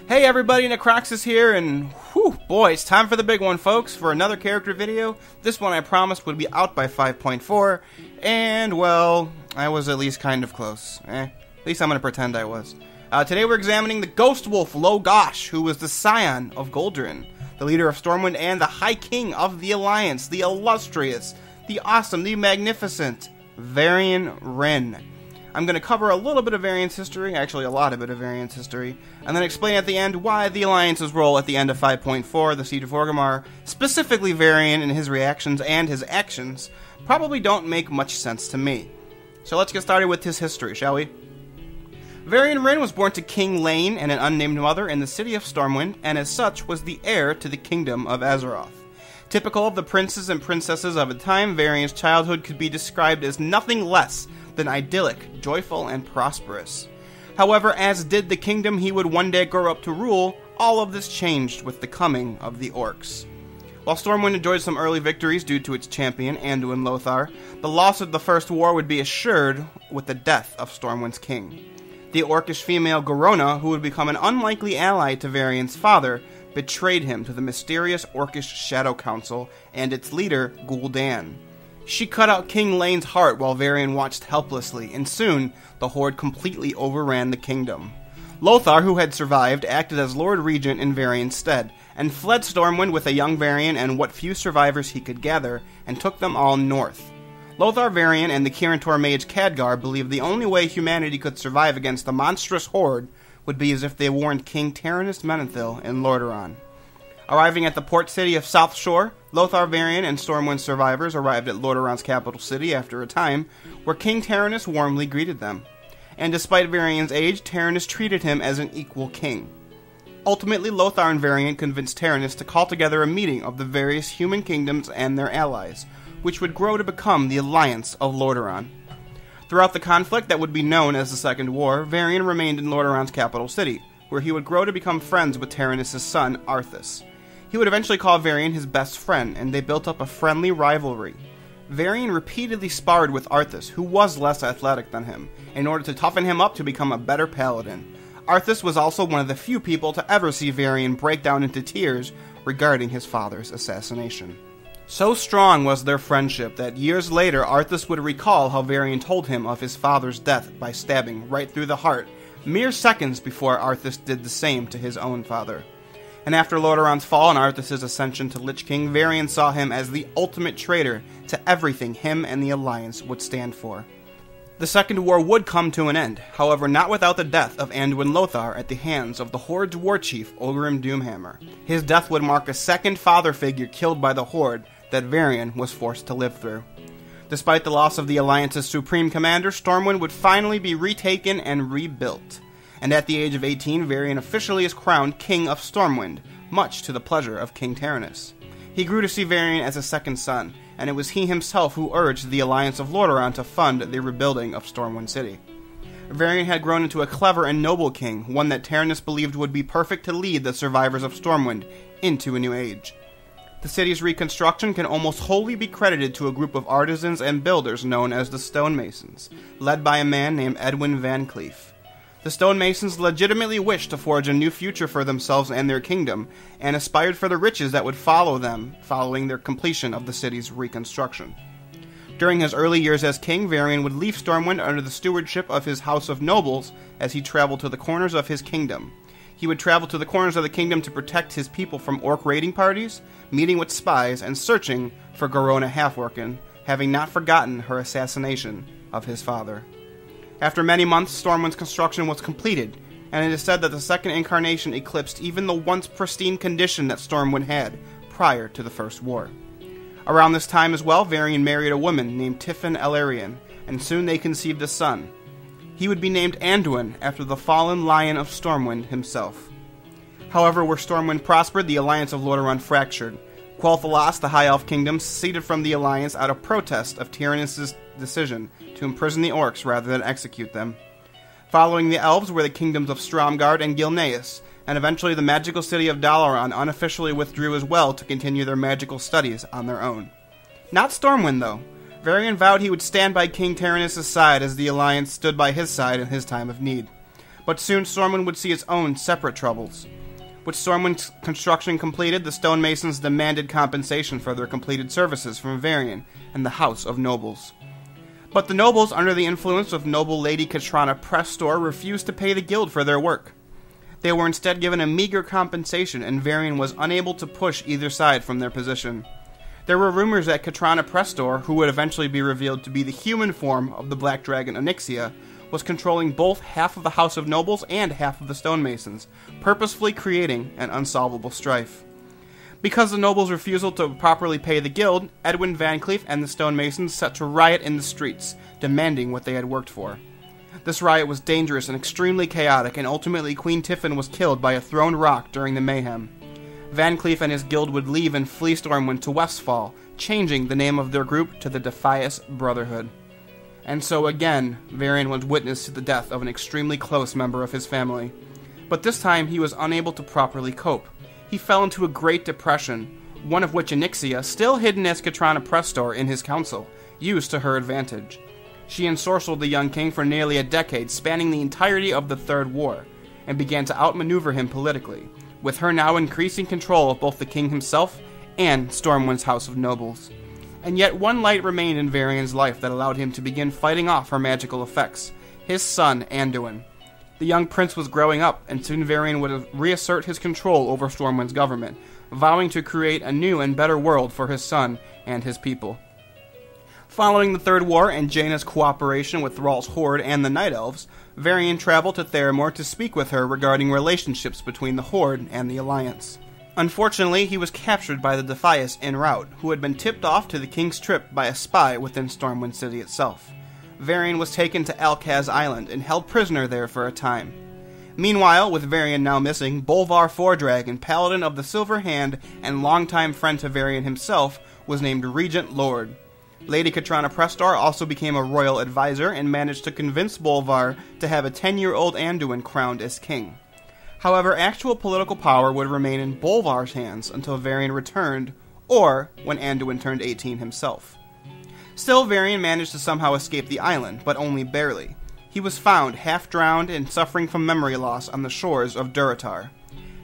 Hey everybody, Necroxis here, and whew, boy, it's time for the big one, folks, for another character video. This one I promised would be out by 5.4, and, well, I was at least kind of close. At least I'm going to pretend I was. Today we're examining the Ghost Wolf Logosh, who was the scion of Goldrin, the leader of Stormwind and the High King of the Alliance, the illustrious, the awesome, the magnificent Varian Wrynn. I'm going to cover a little bit of Varian's history, actually a lot of it of Varian's history, and then explain at the end why the Alliance's role at the end of 5.4, the Siege of Orgrimmar, specifically Varian and his reactions and his actions, probably don't make much sense to me. So let's get started with his history, shall we? Varian Wrynn was born to King Lane and an unnamed mother in the city of Stormwind, and as such was the heir to the kingdom of Azeroth. Typical of the princes and princesses of the time, Varian's childhood could be described as nothing less than idyllic, joyful, and prosperous. However, as did the kingdom he would one day grow up to rule, all of this changed with the coming of the orcs. While Stormwind enjoyed some early victories due to its champion, Anduin Lothar, the loss of the First War would be assured with the death of Stormwind's king. The orcish female Garona, who would become an unlikely ally to Varian's father, betrayed him to the mysterious orcish Shadow Council and its leader, Gul'dan. She cut out King Lane's heart while Varian watched helplessly, and soon the Horde completely overran the kingdom. Lothar, who had survived, acted as Lord Regent in Varian's stead, and fled Stormwind with a young Varian and what few survivors he could gather, and took them all north. Lothar, Varian, and the Kirin mage Khadgar believed the only way humanity could survive against the monstrous Horde would be as if they warned King Taranis Menethil in Lordaeron. Arriving at the port city of South Shore, Lothar, Varian, and Stormwind survivors arrived at Lordaeron's capital city after a time, where King Taranis warmly greeted them. And despite Varian's age, Taranis treated him as an equal king. Ultimately, Lothar and Varian convinced Taranis to call together a meeting of the various human kingdoms and their allies, which would grow to become the Alliance of Lordaeron. Throughout the conflict that would be known as the Second War, Varian remained in Lordaeron's capital city, where he would grow to become friends with Taranis' son, Arthas. He would eventually call Varian his best friend, and they built up a friendly rivalry. Varian repeatedly sparred with Arthas, who was less athletic than him, in order to toughen him up to become a better paladin. Arthas was also one of the few people to ever see Varian break down into tears regarding his father's assassination. So strong was their friendship that years later Arthas would recall how Varian told him of his father's death by stabbing right through the heart, mere seconds before Arthas did the same to his own father. And after Lordaeron's fall and Arthas' ascension to Lich King, Varian saw him as the ultimate traitor to everything him and the Alliance would stand for. The Second War would come to an end, however not without the death of Anduin Lothar at the hands of the Horde's war chief, Orgrimmar Doomhammer. His death would mark a second father figure killed by the Horde that Varian was forced to live through. Despite the loss of the Alliance's supreme commander, Stormwind would finally be retaken and rebuilt. And at the age of 18, Varian officially is crowned King of Stormwind, much to the pleasure of King Taranis. He grew to see Varian as a second son, and it was he himself who urged the Alliance of Lordaeron to fund the rebuilding of Stormwind City. Varian had grown into a clever and noble king, one that Taranis believed would be perfect to lead the survivors of Stormwind into a new age. The city's reconstruction can almost wholly be credited to a group of artisans and builders known as the Stonemasons, led by a man named Edwin Van Cleef. The Stonemasons legitimately wished to forge a new future for themselves and their kingdom, and aspired for the riches that would follow them following their completion of the city's reconstruction. During his early years as king, Varian would leave Stormwind under the stewardship of his House of Nobles as he traveled to the corners of his kingdom. He would travel to the corners of the kingdom to protect his people from orc raiding parties, meeting with spies, and searching for Garona Halfworkin, having not forgotten her assassination of his father. After many months, Stormwind's construction was completed, and it is said that the second incarnation eclipsed even the once pristine condition that Stormwind had prior to the First War. Around this time as well, Varian married a woman named Tiffin Elarian, and soon they conceived a son. He would be named Anduin after the fallen Lion of Stormwind himself. However, where Stormwind prospered, the Alliance of Lordaeron fractured. Quel'Thalas, the High Elf Kingdom, seceded from the Alliance out of protest of Taranis' decision to imprison the orcs rather than execute them. Following the elves were the kingdoms of Stromgarde and Gilneas, and eventually the magical city of Dalaran unofficially withdrew as well to continue their magical studies on their own. Not Stormwind, though. Varian vowed he would stand by King Taranis' side as the Alliance stood by his side in his time of need. But soon Stormwind would see its own separate troubles. With Stormwind's construction completed, the stonemasons demanded compensation for their completed services from Varian and the House of Nobles. But the nobles, under the influence of noble Lady Katrana Prestor, refused to pay the guild for their work. They were instead given a meager compensation, and Varian was unable to push either side from their position. There were rumors that Katrana Prestor, who would eventually be revealed to be the human form of the Black Dragon Onyxia, was controlling both half of the House of Nobles and half of the stonemasons, purposefully creating an unsolvable strife. Because the nobles' refusal to properly pay the guild, Edwin Van Cleef and the stonemasons set to riot in the streets, demanding what they had worked for. This riot was dangerous and extremely chaotic, and ultimately Queen Tiffin was killed by a thrown rock during the mayhem. Van Cleef and his guild would leave and flee Stormwind to Westfall, changing the name of their group to the Defias Brotherhood. And so again, Varian was witness to the death of an extremely close member of his family. But this time he was unable to properly cope. He fell into a great depression, one of which Onyxia, still hidden as Katrana Prestor in his council, used to her advantage. She ensorcelled the young king for nearly a decade, spanning the entirety of the Third War, and began to outmaneuver him politically, with her now increasing control of both the king himself and Stormwind's House of Nobles. And yet one light remained in Varian's life that allowed him to begin fighting off her magical effects: his son, Anduin. The young prince was growing up, and soon Varian would reassert his control over Stormwind's government, vowing to create a new and better world for his son and his people. Following the Third War and Jaina's cooperation with Thrall's Horde and the Night Elves, Varian traveled to Theramore to speak with her regarding relationships between the Horde and the Alliance. Unfortunately, he was captured by the Defias en route, who had been tipped off to the king's trip by a spy within Stormwind City itself. Varian was taken to Alcaz Island and held prisoner there for a time. Meanwhile, with Varian now missing, Bolvar Foredragon, Paladin of the Silver Hand and longtime friend to Varian himself, was named Regent Lord. Lady Katrana Prestor also became a royal advisor and managed to convince Bolvar to have a 10-year-old Anduin crowned as king. However, actual political power would remain in Bolvar's hands until Varian returned, or when Anduin turned 18 himself. Still, Varian managed to somehow escape the island, but only barely. He was found half-drowned and suffering from memory loss on the shores of Durotar.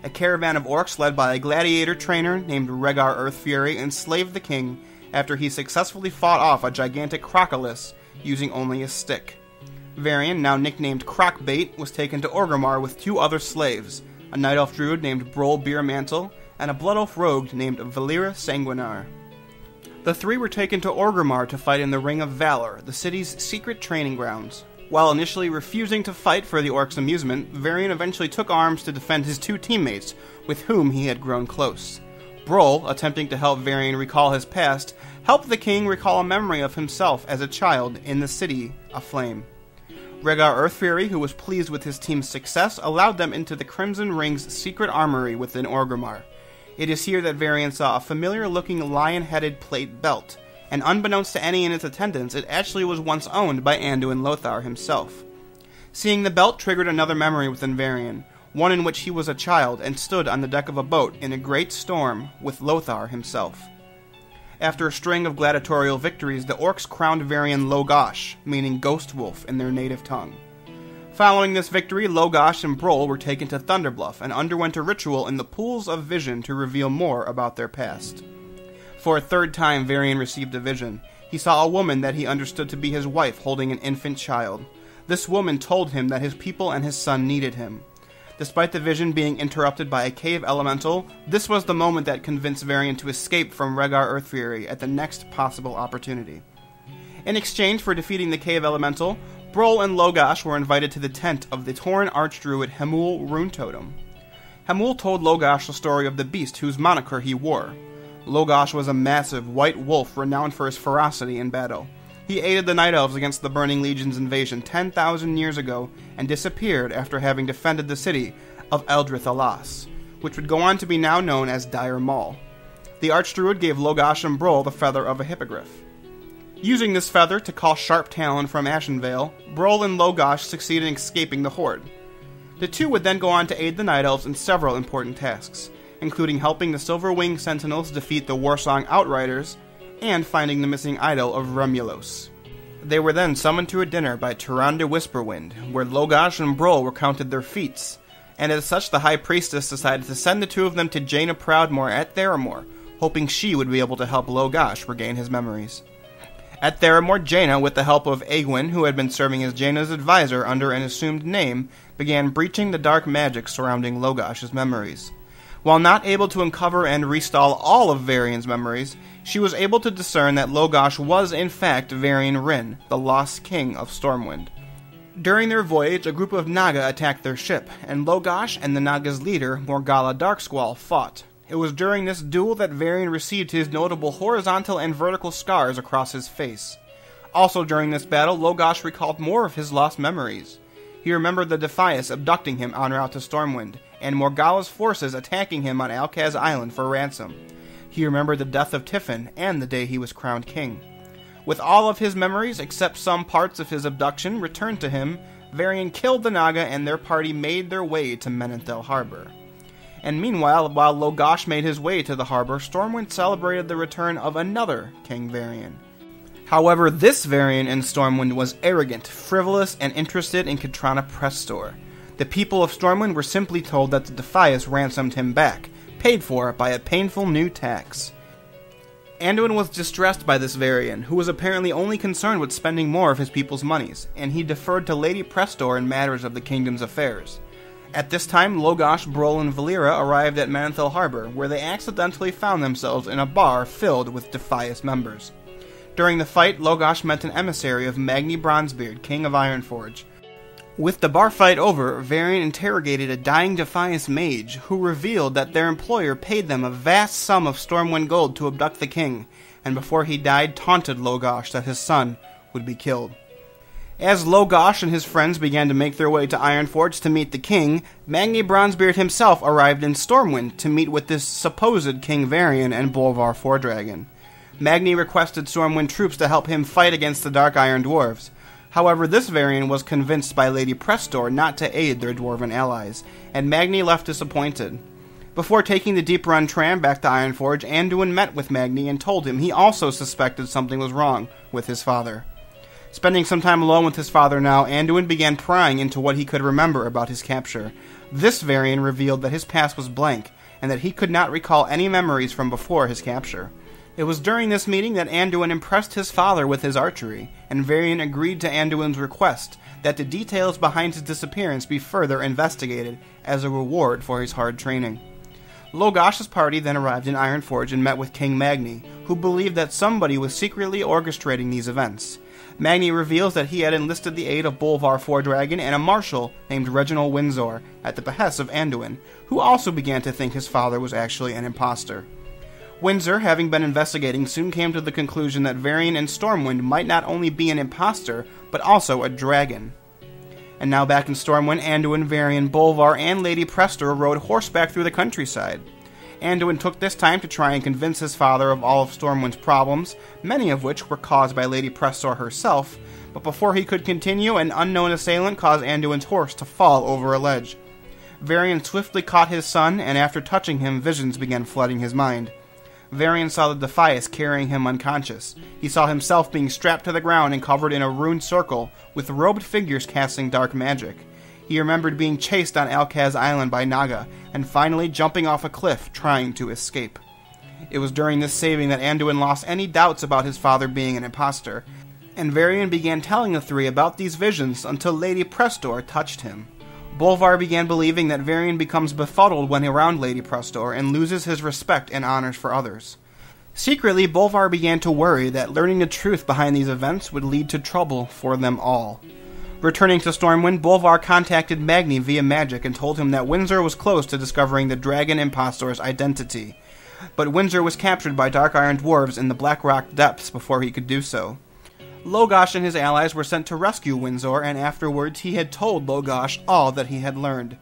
A caravan of orcs led by a gladiator trainer named Rhaegar Earthfury enslaved the king after he successfully fought off a gigantic crocodile using only a stick. Varian, now nicknamed Crocbait, was taken to Orgrimmar with 2 other slaves, a Night Elf druid named Brol Beermantle, and a Blood Elf rogue named Valera Sanguinar. The 3 were taken to Orgrimmar to fight in the Ring of Valor, the city's secret training grounds. While initially refusing to fight for the orcs' amusement, Varian eventually took arms to defend his 2 teammates, with whom he had grown close. Brol, attempting to help Varian recall his past, helped the king recall a memory of himself as a child in the city aflame. Rhaegar Earthfury, who was pleased with his team's success, allowed them into the Crimson Ring's secret armory within Orgrimmar. It is here that Varian saw a familiar-looking lion-headed plate belt, and unbeknownst to any in its attendance, it actually was once owned by Anduin Lothar himself. Seeing the belt triggered another memory within Varian, one in which he was a child and stood on the deck of a boat in a great storm with Lothar himself. After a string of gladiatorial victories, the orcs crowned Varian Logosh, meaning Ghost Wolf in their native tongue. Following this victory, Logosh and Brol were taken to Thunderbluff and underwent a ritual in the Pools of Vision to reveal more about their past. For a 3rd time, Varian received a vision. He saw a woman that he understood to be his wife holding an infant child. This woman told him that his people and his son needed him. Despite the vision being interrupted by a cave elemental, this was the moment that convinced Varian to escape from Rhaegar Earthfury at the next possible opportunity. In exchange for defeating the cave elemental, Brol and Logosh were invited to the tent of the Tauren archdruid Hamul Runetotem. Hamul told Logosh the story of the beast whose moniker he wore. Logosh was a massive white wolf renowned for his ferocity in battle. He aided the Night Elves against the Burning Legion's invasion 10,000 years ago and disappeared after having defended the city of Eldrith Alas, which would go on to be now known as Dire Maul. The Archdruid gave Logosh and Brol the feather of a hippogriff. Using this feather to call Sharp Talon from Ashenvale, Brol and Logosh succeeded in escaping the Horde. The 2 would then go on to aid the Night Elves in several important tasks, including helping the Silverwing Sentinels defeat the Warsong Outriders, and finding the missing idol of Remulos. They were then summoned to a dinner by Tyrande Whisperwind, where Logash and Brol recounted their feats, and as such the High Priestess decided to send the two of them to Jaina Proudmoore at Theramore, hoping she would be able to help Logash regain his memories. At Theramore, Jaina, with the help of Egwin, who had been serving as Jaina's advisor under an assumed name, began breaching the dark magic surrounding Logash's memories. While not able to uncover and restall all of Varian's memories, she was able to discern that Logash was in fact Varian Wrynn, the lost king of Stormwind. During their voyage, a group of Naga attacked their ship, and Logash and the Naga's leader, Morgalla Darksquall, fought. It was during this duel that Varian received his notable horizontal and vertical scars across his face. Also during this battle, Logash recalled more of his lost memories. He remembered the Defias abducting him en route to Stormwind, and Morgalla's forces attacking him on Alkaz Island for ransom. He remembered the death of Tiffin and the day he was crowned king. With all of his memories, except some parts of his abduction, returned to him, Varian killed the Naga and their party made their way to Menethil Harbor. And meanwhile, while Logash made his way to the harbor, Stormwind celebrated the return of another King Varian. However, this Varian in Stormwind was arrogant, frivolous, and interested in Katrana Prestor. The people of Stormwind were simply told that the Defias ransomed him back, paid for by a painful new tax. Anduin was distressed by this Varian, who was apparently only concerned with spending more of his people's monies, and he deferred to Lady Prestor in matters of the kingdom's affairs. At this time, Logash, Brol, and Valera arrived at Menethil Harbor, where they accidentally found themselves in a bar filled with Defias members. During the fight, Logash met an emissary of Magni Bronzebeard, King of Ironforge. With the bar fight over, Varian interrogated a dying Defias mage, who revealed that their employer paid them a vast sum of Stormwind gold to abduct the king, and before he died taunted Logash that his son would be killed. As Logash and his friends began to make their way to Ironforge to meet the king, Magni Bronzebeard himself arrived in Stormwind to meet with this supposed King Varian and Bolvar Fordragon. Magni requested Stormwind troops to help him fight against the Dark Iron Dwarves. However, this Varian was convinced by Lady Prestor not to aid their dwarven allies, and Magni left disappointed. Before taking the Deep Run tram back to Ironforge, Anduin met with Magni and told him he also suspected something was wrong with his father. Spending some time alone with his father now, Anduin began prying into what he could remember about his capture. This Varian revealed that his past was blank, and that he could not recall any memories from before his capture. It was during this meeting that Anduin impressed his father with his archery, and Varian agreed to Anduin's request that the details behind his disappearance be further investigated as a reward for his hard training. Logash's party then arrived in Ironforge and met with King Magni, who believed that somebody was secretly orchestrating these events. Magni reveals that he had enlisted the aid of Bolvar Fordragon and a marshal named Reginald Windsor at the behest of Anduin, who also began to think his father was actually an imposter. Windsor, having been investigating, soon came to the conclusion that Varian and Stormwind might not only be an imposter, but also a dragon. And now back in Stormwind, Anduin, Varian, Bolvar, and Lady Prestor rode horseback through the countryside. Anduin took this time to try and convince his father of all of Stormwind's problems, many of which were caused by Lady Prestor herself, but before he could continue, an unknown assailant caused Anduin's horse to fall over a ledge. Varian swiftly caught his son, and after touching him, visions began flooding his mind. Varian saw the Defias carrying him unconscious. He saw himself being strapped to the ground and covered in a runed circle, with robed figures casting dark magic. He remembered being chased on Alkaz Island by Naga, and finally jumping off a cliff, trying to escape. It was during this saving that Anduin lost any doubts about his father being an imposter, and Varian began telling the three about these visions until Lady Prestor touched him. Bolvar began believing that Varian becomes befuddled when around Lady Prestor and loses his respect and honors for others. Secretly, Bolvar began to worry that learning the truth behind these events would lead to trouble for them all. Returning to Stormwind, Bolvar contacted Magni via magic and told him that Windsor was close to discovering the dragon impostor's identity. But Windsor was captured by Dark Iron Dwarves in the Black Rock depths before he could do so. Logash and his allies were sent to rescue Windsor, and afterwards he had told Logash all that he had learned.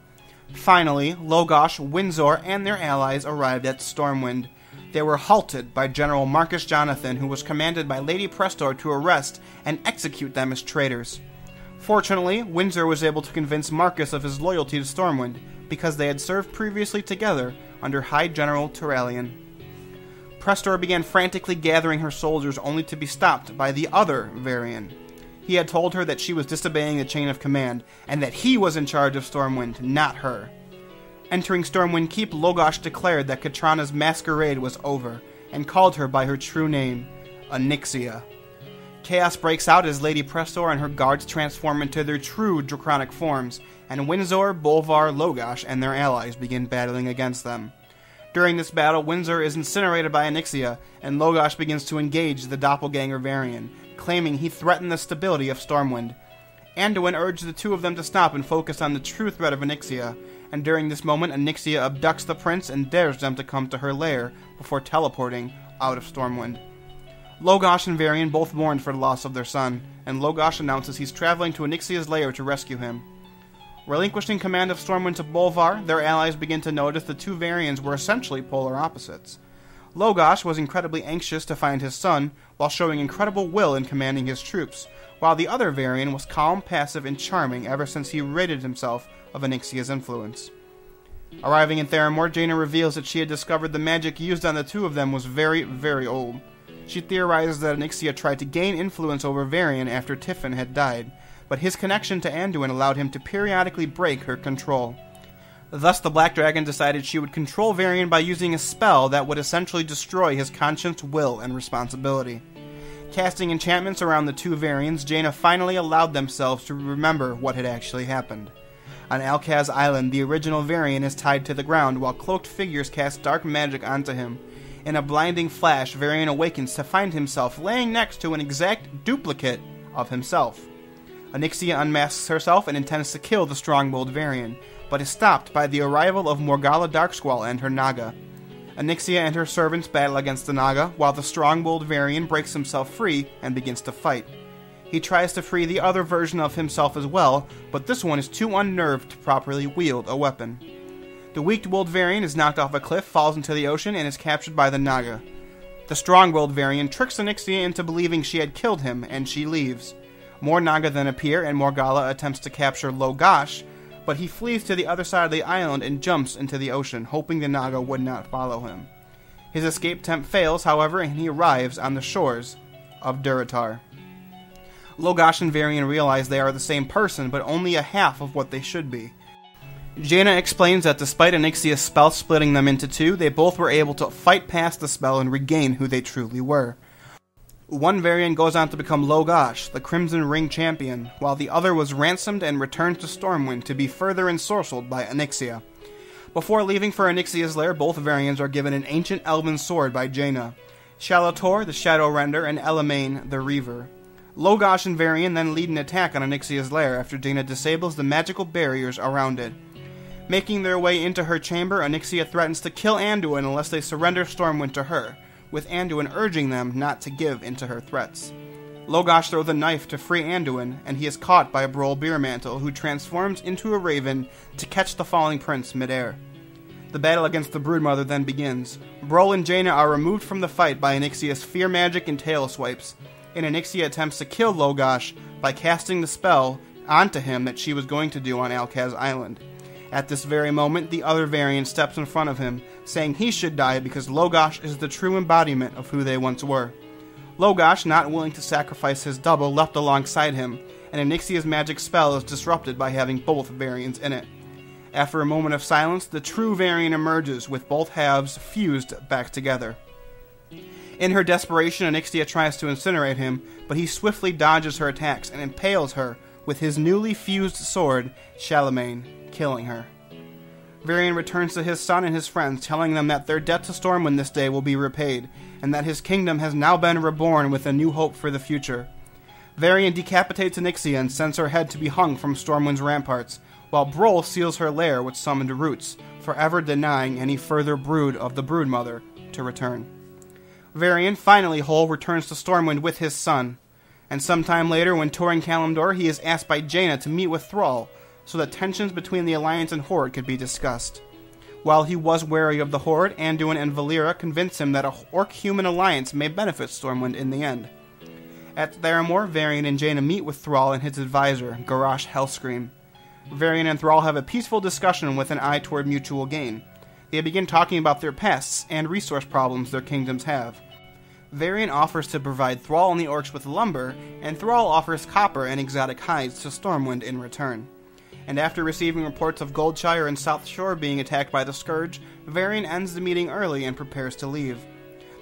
Finally, Logash, Windsor, and their allies arrived at Stormwind. They were halted by General Marcus Jonathan, who was commanded by Lady Prestor to arrest and execute them as traitors. Fortunately, Windsor was able to convince Marcus of his loyalty to Stormwind, because they had served previously together under High General Turallion. Prestor began frantically gathering her soldiers only to be stopped by the other Varian. He had told her that she was disobeying the chain of command, and that he was in charge of Stormwind, not her. Entering Stormwind Keep, Logosh declared that Katrana's masquerade was over, and called her by her true name, Onyxia. Chaos breaks out as Lady Prestor and her guards transform into their true draconic forms, and Windsor, Bolvar, Logosh, and their allies begin battling against them. During this battle, Windsor is incinerated by Onyxia, and Logosh begins to engage the doppelganger Varian, claiming he threatened the stability of Stormwind. Anduin urged the two of them to stop and focus on the true threat of Onyxia, and during this moment, Onyxia abducts the prince and dares them to come to her lair before teleporting out of Stormwind. Logosh and Varian both mourn for the loss of their son, and Logosh announces he's traveling to Onyxia's lair to rescue him. Relinquishing command of Stormwind to Bolvar, their allies begin to notice the two Varians were essentially polar opposites. Logosh was incredibly anxious to find his son, while showing incredible will in commanding his troops, while the other Varian was calm, passive, and charming ever since he ridded himself of Onyxia's influence. Arriving in Theramore, Jaina reveals that she had discovered the magic used on the two of them was very, very old. She theorizes that Onyxia tried to gain influence over Varian after Tiffin had died, but his connection to Anduin allowed him to periodically break her control. Thus, the Black Dragon decided she would control Varian by using a spell that would essentially destroy his conscience, will, and responsibility. Casting enchantments around the two Varians, Jaina finally allowed themselves to remember what had actually happened. On Alkaz Island, the original Varian is tied to the ground, while cloaked figures cast dark magic onto him. In a blinding flash, Varian awakens to find himself laying next to an exact duplicate of himself. Onyxia unmasks herself and intends to kill the strong-willed Varian, but is stopped by the arrival of Morgalla Darksquall and her Naga. Onyxia and her servants battle against the Naga, while the strong-willed Varian breaks himself free and begins to fight. He tries to free the other version of himself as well, but this one is too unnerved to properly wield a weapon. The weak-willed Varian is knocked off a cliff, falls into the ocean, and is captured by the Naga. The strong-willed Varian tricks Onyxia into believing she had killed him, and she leaves. More Naga then appear, and Morgalla attempts to capture Logosh, but he flees to the other side of the island and jumps into the ocean, hoping the Naga would not follow him. His escape attempt fails, however, and he arrives on the shores of Durotar. Logosh and Varian realize they are the same person, but only a half of what they should be. Jaina explains that despite Onyxia's spell splitting them into two, they both were able to fight past the spell and regain who they truly were. One Varian goes on to become Logosh, the Crimson Ring champion, while the other was ransomed and returned to Stormwind to be further ensorcelled by Onyxia. Before leaving for Onyxia's lair, both Varians are given an ancient elven sword by Jaina. Shalator, the Shadow Render, and Elamain, the Reaver. Logosh and Varian then lead an attack on Onyxia's lair after Jaina disables the magical barriers around it. Making their way into her chamber, Onyxia threatens to kill Anduin unless they surrender Stormwind to her, with Anduin urging them not to give in to her threats. Logosh throws a knife to free Anduin, and he is caught by Brol Beermantle, who transforms into a raven to catch the falling prince midair. The battle against the broodmother then begins. Brol and Jaina are removed from the fight by Onyxia's fear magic and tail swipes, and Onyxia attempts to kill Logosh by casting the spell onto him that she was going to do on Alkaz Island. At this very moment, the other Varian steps in front of him, saying he should die because Logosh is the true embodiment of who they once were. Logosh, not willing to sacrifice his double, leapt alongside him, and Onyxia's magic spell is disrupted by having both Varians in it. After a moment of silence, the true Varian emerges, with both halves fused back together. In her desperation, Onyxia tries to incinerate him, but he swiftly dodges her attacks and impales her with his newly fused sword, Shalamain, killing her. Varian returns to his son and his friends, telling them that their debt to Stormwind this day will be repaid, and that his kingdom has now been reborn with a new hope for the future. Varian decapitates Onyxia and sends her head to be hung from Stormwind's ramparts, while Brol seals her lair with summoned roots, forever denying any further brood of the broodmother to return. Varian, finally whole, returns to Stormwind with his son, and sometime later, when touring Kalimdor, he is asked by Jaina to meet with Thrall, so that tensions between the Alliance and Horde could be discussed. While he was wary of the Horde, Anduin and Valeera convince him that a Orc-Human alliance may benefit Stormwind in the end. At Theramore, Varian and Jaina meet with Thrall and his advisor, Garrosh Hellscream. Varian and Thrall have a peaceful discussion with an eye toward mutual gain. They begin talking about their pasts and resource problems their kingdoms have. Varian offers to provide Thrall and the orcs with lumber, and Thrall offers copper and exotic hides to Stormwind in return. And after receiving reports of Goldshire and South Shore being attacked by the Scourge, Varian ends the meeting early and prepares to leave.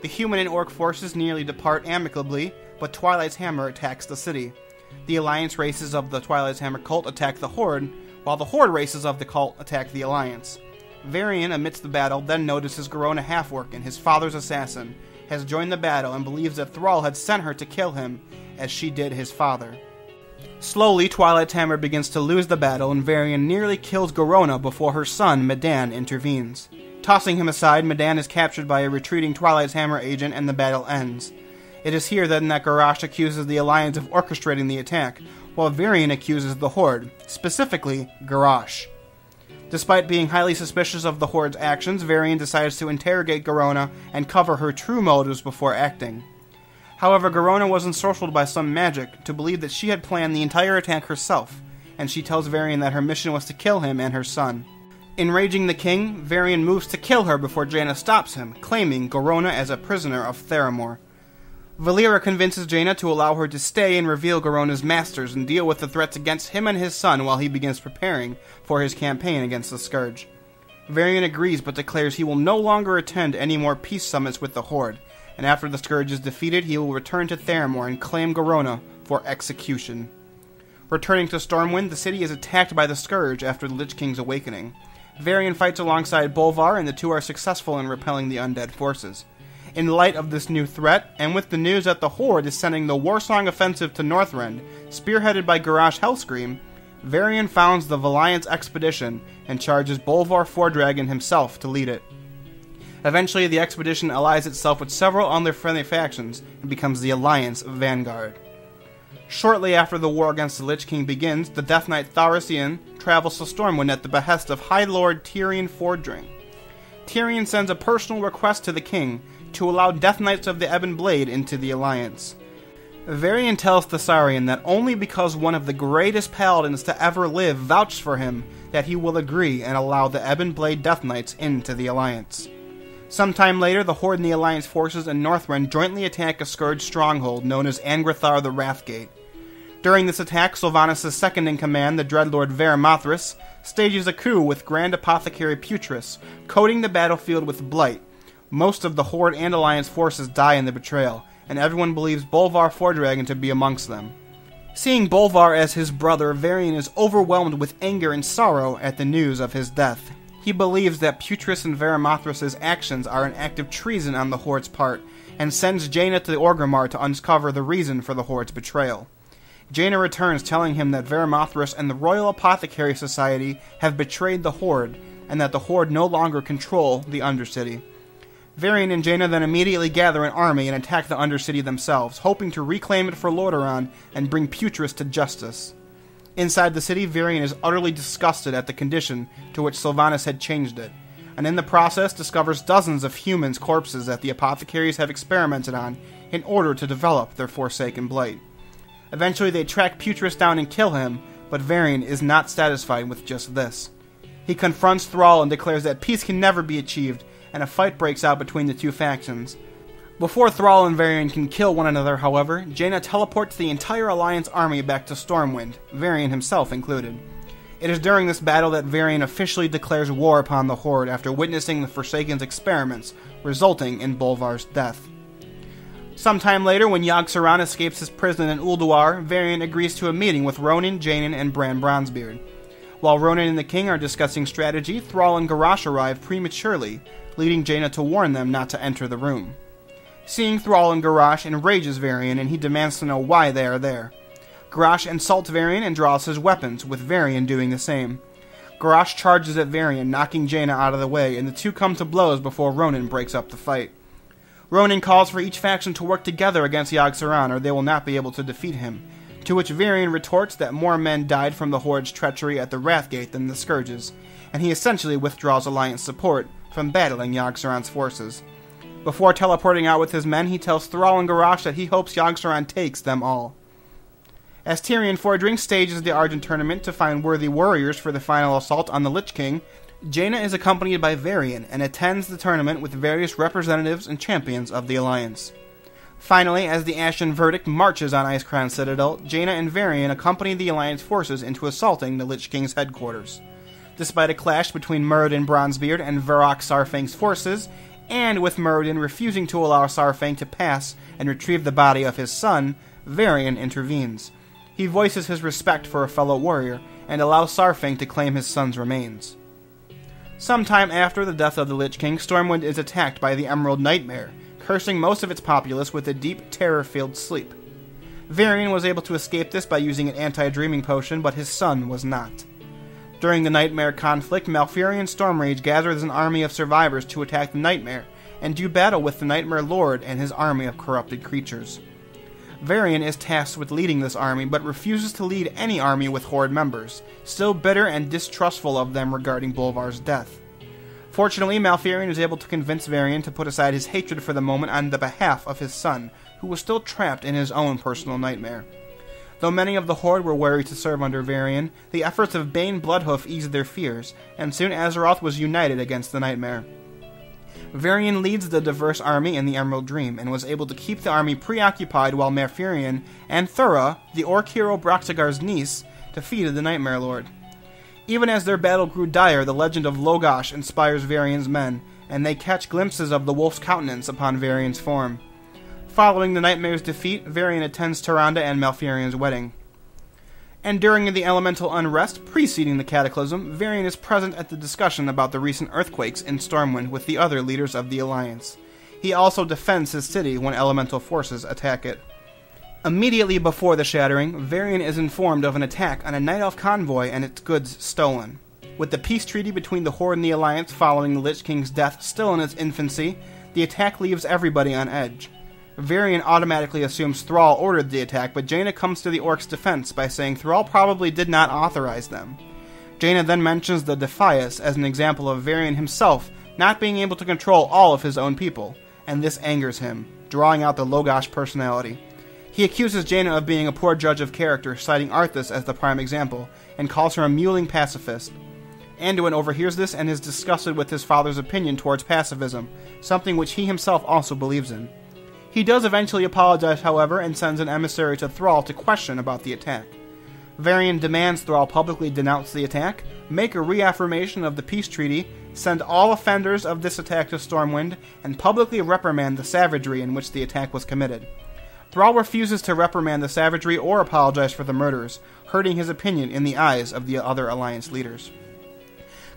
The human and orc forces nearly depart amicably, but Twilight's Hammer attacks the city. The Alliance races of the Twilight's Hammer cult attack the Horde, while the Horde races of the cult attack the Alliance. Varian, amidst the battle, then notices Garona Halfworkin, his father's assassin, has joined the battle and believes that Thrall had sent her to kill him, as she did his father. Slowly, Twilight's Hammer begins to lose the battle, and Varian nearly kills Garona before her son, Medan, intervenes. Tossing him aside, Medan is captured by a retreating Twilight's Hammer agent, and the battle ends. It is here then that Garrosh accuses the Alliance of orchestrating the attack, while Varian accuses the Horde, specifically Garrosh. Despite being highly suspicious of the Horde's actions, Varian decides to interrogate Garona and cover her true motives before acting. However, Garona was ensorcelled by some magic to believe that she had planned the entire attack herself, and she tells Varian that her mission was to kill him and her son. Enraging the king, Varian moves to kill her before Jaina stops him, claiming Garona as a prisoner of Theramore. Valeera convinces Jaina to allow her to stay and reveal Garona's masters and deal with the threats against him and his son while he begins preparing for his campaign against the Scourge. Varian agrees but declares he will no longer attend any more peace summits with the Horde, and after the Scourge is defeated he will return to Theramore and claim Garona for execution. Returning to Stormwind, the city is attacked by the Scourge after the Lich King's awakening. Varian fights alongside Bolvar and the two are successful in repelling the undead forces. In light of this new threat, and with the news that the Horde is sending the Warsong offensive to Northrend, spearheaded by Garrosh Hellscream, Varian founds the Valiant's expedition and charges Bolvar Fordragon himself to lead it. Eventually, the expedition allies itself with several unfriendly factions and becomes the Alliance of Vanguard. Shortly after the war against the Lich King begins, the Death Knight Tharasian travels to Stormwind at the behest of High Lord Tyrion Fordring. Tyrion sends a personal request to the king to allow Death Knights of the Ebon Blade into the Alliance. Varian tells Thasarian that only because one of the greatest paladins to ever live vouched for him that he will agree and allow the Ebon Blade Death Knights into the Alliance. Sometime later, the Horde and the Alliance forces in Northrend jointly attack a Scourge stronghold known as Angrathar the Wrathgate. During this attack, Sylvanas' second-in-command, the Dreadlord Varian stages a coup with Grand Apothecary Putris, coating the battlefield with blight. Most of the Horde and Alliance forces die in the betrayal, and everyone believes Bolvar Fordragon to be amongst them. Seeing Bolvar as his brother, Varian is overwhelmed with anger and sorrow at the news of his death. He believes that Putris and Varian actions are an act of treason on the Horde's part, and sends Jaina to Orgrimmar to uncover the reason for the Horde's betrayal. Jaina returns telling him that Varian and the Royal Apothecary Society have betrayed the Horde, and that the Horde no longer control the Undercity. Varian and Jaina then immediately gather an army and attack the Undercity themselves, hoping to reclaim it for Lordaeron and bring Putris to justice. Inside the city, Varian is utterly disgusted at the condition to which Sylvanas had changed it, and in the process discovers dozens of humans' corpses that the apothecaries have experimented on in order to develop their Forsaken Blight. Eventually they track Putris down and kill him, but Varian is not satisfied with just this. He confronts Thrall and declares that peace can never be achieved, and a fight breaks out between the two factions. Before Thrall and Varian can kill one another, however, Jaina teleports the entire Alliance army back to Stormwind, Varian himself included. It is during this battle that Varian officially declares war upon the Horde after witnessing the Forsaken's experiments, resulting in Bolvar's death. Sometime later, when Yogg-Saron escapes his prison in Ulduar, Varian agrees to a meeting with Ronan, Jainin, and Bran Bronzebeard. While Ronan and the king are discussing strategy, Thrall and Garrosh arrive prematurely, leading Jaina to warn them not to enter the room. Seeing Thrall and Garrosh enrages Varian, and he demands to know why they are there. Garrosh insults Varian and draws his weapons, with Varian doing the same. Garrosh charges at Varian, knocking Jaina out of the way, and the two come to blows before Ronan breaks up the fight. Ronan calls for each faction to work together against Yogg-Saron, or they will not be able to defeat him, to which Varian retorts that more men died from the Horde's treachery at the Wrathgate than the Scourge's, and he essentially withdraws Alliance support from battling Yogg-Saron's forces. Before teleporting out with his men, he tells Thrall and Garrosh that he hopes Yogg-Saron takes them all. As Tyrion Fordring stages the Argent tournament to find worthy warriors for the final assault on the Lich King, Jaina is accompanied by Varian and attends the tournament with various representatives and champions of the Alliance. Finally, as the Ashen Verdict marches on Icecrown Citadel, Jaina and Varian accompany the Alliance forces into assaulting the Lich King's headquarters. Despite a clash between Muradin Bronzebeard and Varrock Saurfang's forces, and with Muradin refusing to allow Saurfang to pass and retrieve the body of his son, Varian intervenes. He voices his respect for a fellow warrior, and allows Saurfang to claim his son's remains. Sometime after the death of the Lich King, Stormwind is attacked by the Emerald Nightmare, cursing most of its populace with a deep, terror-filled sleep. Varian was able to escape this by using an anti-dreaming potion, but his son was not. During the Nightmare conflict, Malfurion Stormrage gathers an army of survivors to attack the Nightmare, and do battle with the Nightmare Lord and his army of corrupted creatures. Varian is tasked with leading this army, but refuses to lead any army with Horde members, still bitter and distrustful of them regarding Bolvar's death. Fortunately, Malfurion is able to convince Varian to put aside his hatred for the moment on the behalf of his son, who was still trapped in his own personal nightmare. Though many of the Horde were wary to serve under Varian, the efforts of Bane Bloodhoof eased their fears, and soon Azeroth was united against the Nightmare. Varian leads the diverse army in the Emerald Dream, and was able to keep the army preoccupied while Malfurion and Thura, the Orc hero Broxigar's niece, defeated the Nightmare Lord. Even as their battle grew dire, the legend of Logosh inspires Varian's men, and they catch glimpses of the wolf's countenance upon Varian's form. Following the Nightmare's defeat, Varian attends Tyrande and Malfurion's wedding. And during the elemental unrest preceding the Cataclysm, Varian is present at the discussion about the recent earthquakes in Stormwind with the other leaders of the Alliance. He also defends his city when elemental forces attack it. Immediately before the shattering, Varian is informed of an attack on a Night Elf convoy and its goods stolen. With the peace treaty between the Horde and the Alliance following the Lich King's death still in its infancy, the attack leaves everybody on edge. Varian automatically assumes Thrall ordered the attack, but Jaina comes to the Orc's defense by saying Thrall probably did not authorize them. Jaina then mentions the Defias as an example of Varian himself not being able to control all of his own people, and this angers him, drawing out the Logosh personality. He accuses Jaina of being a poor judge of character, citing Arthas as the prime example, and calls her a mewling pacifist. Anduin overhears this and is disgusted with his father's opinion towards pacifism, something which he himself also believes in. He does eventually apologize, however, and sends an emissary to Thrall to question about the attack. Varian demands Thrall publicly denounce the attack, make a reaffirmation of the peace treaty, send all offenders of this attack to Stormwind, and publicly reprimand the savagery in which the attack was committed. Thrall refuses to reprimand the savagery or apologize for the murders, hurting his opinion in the eyes of the other Alliance leaders.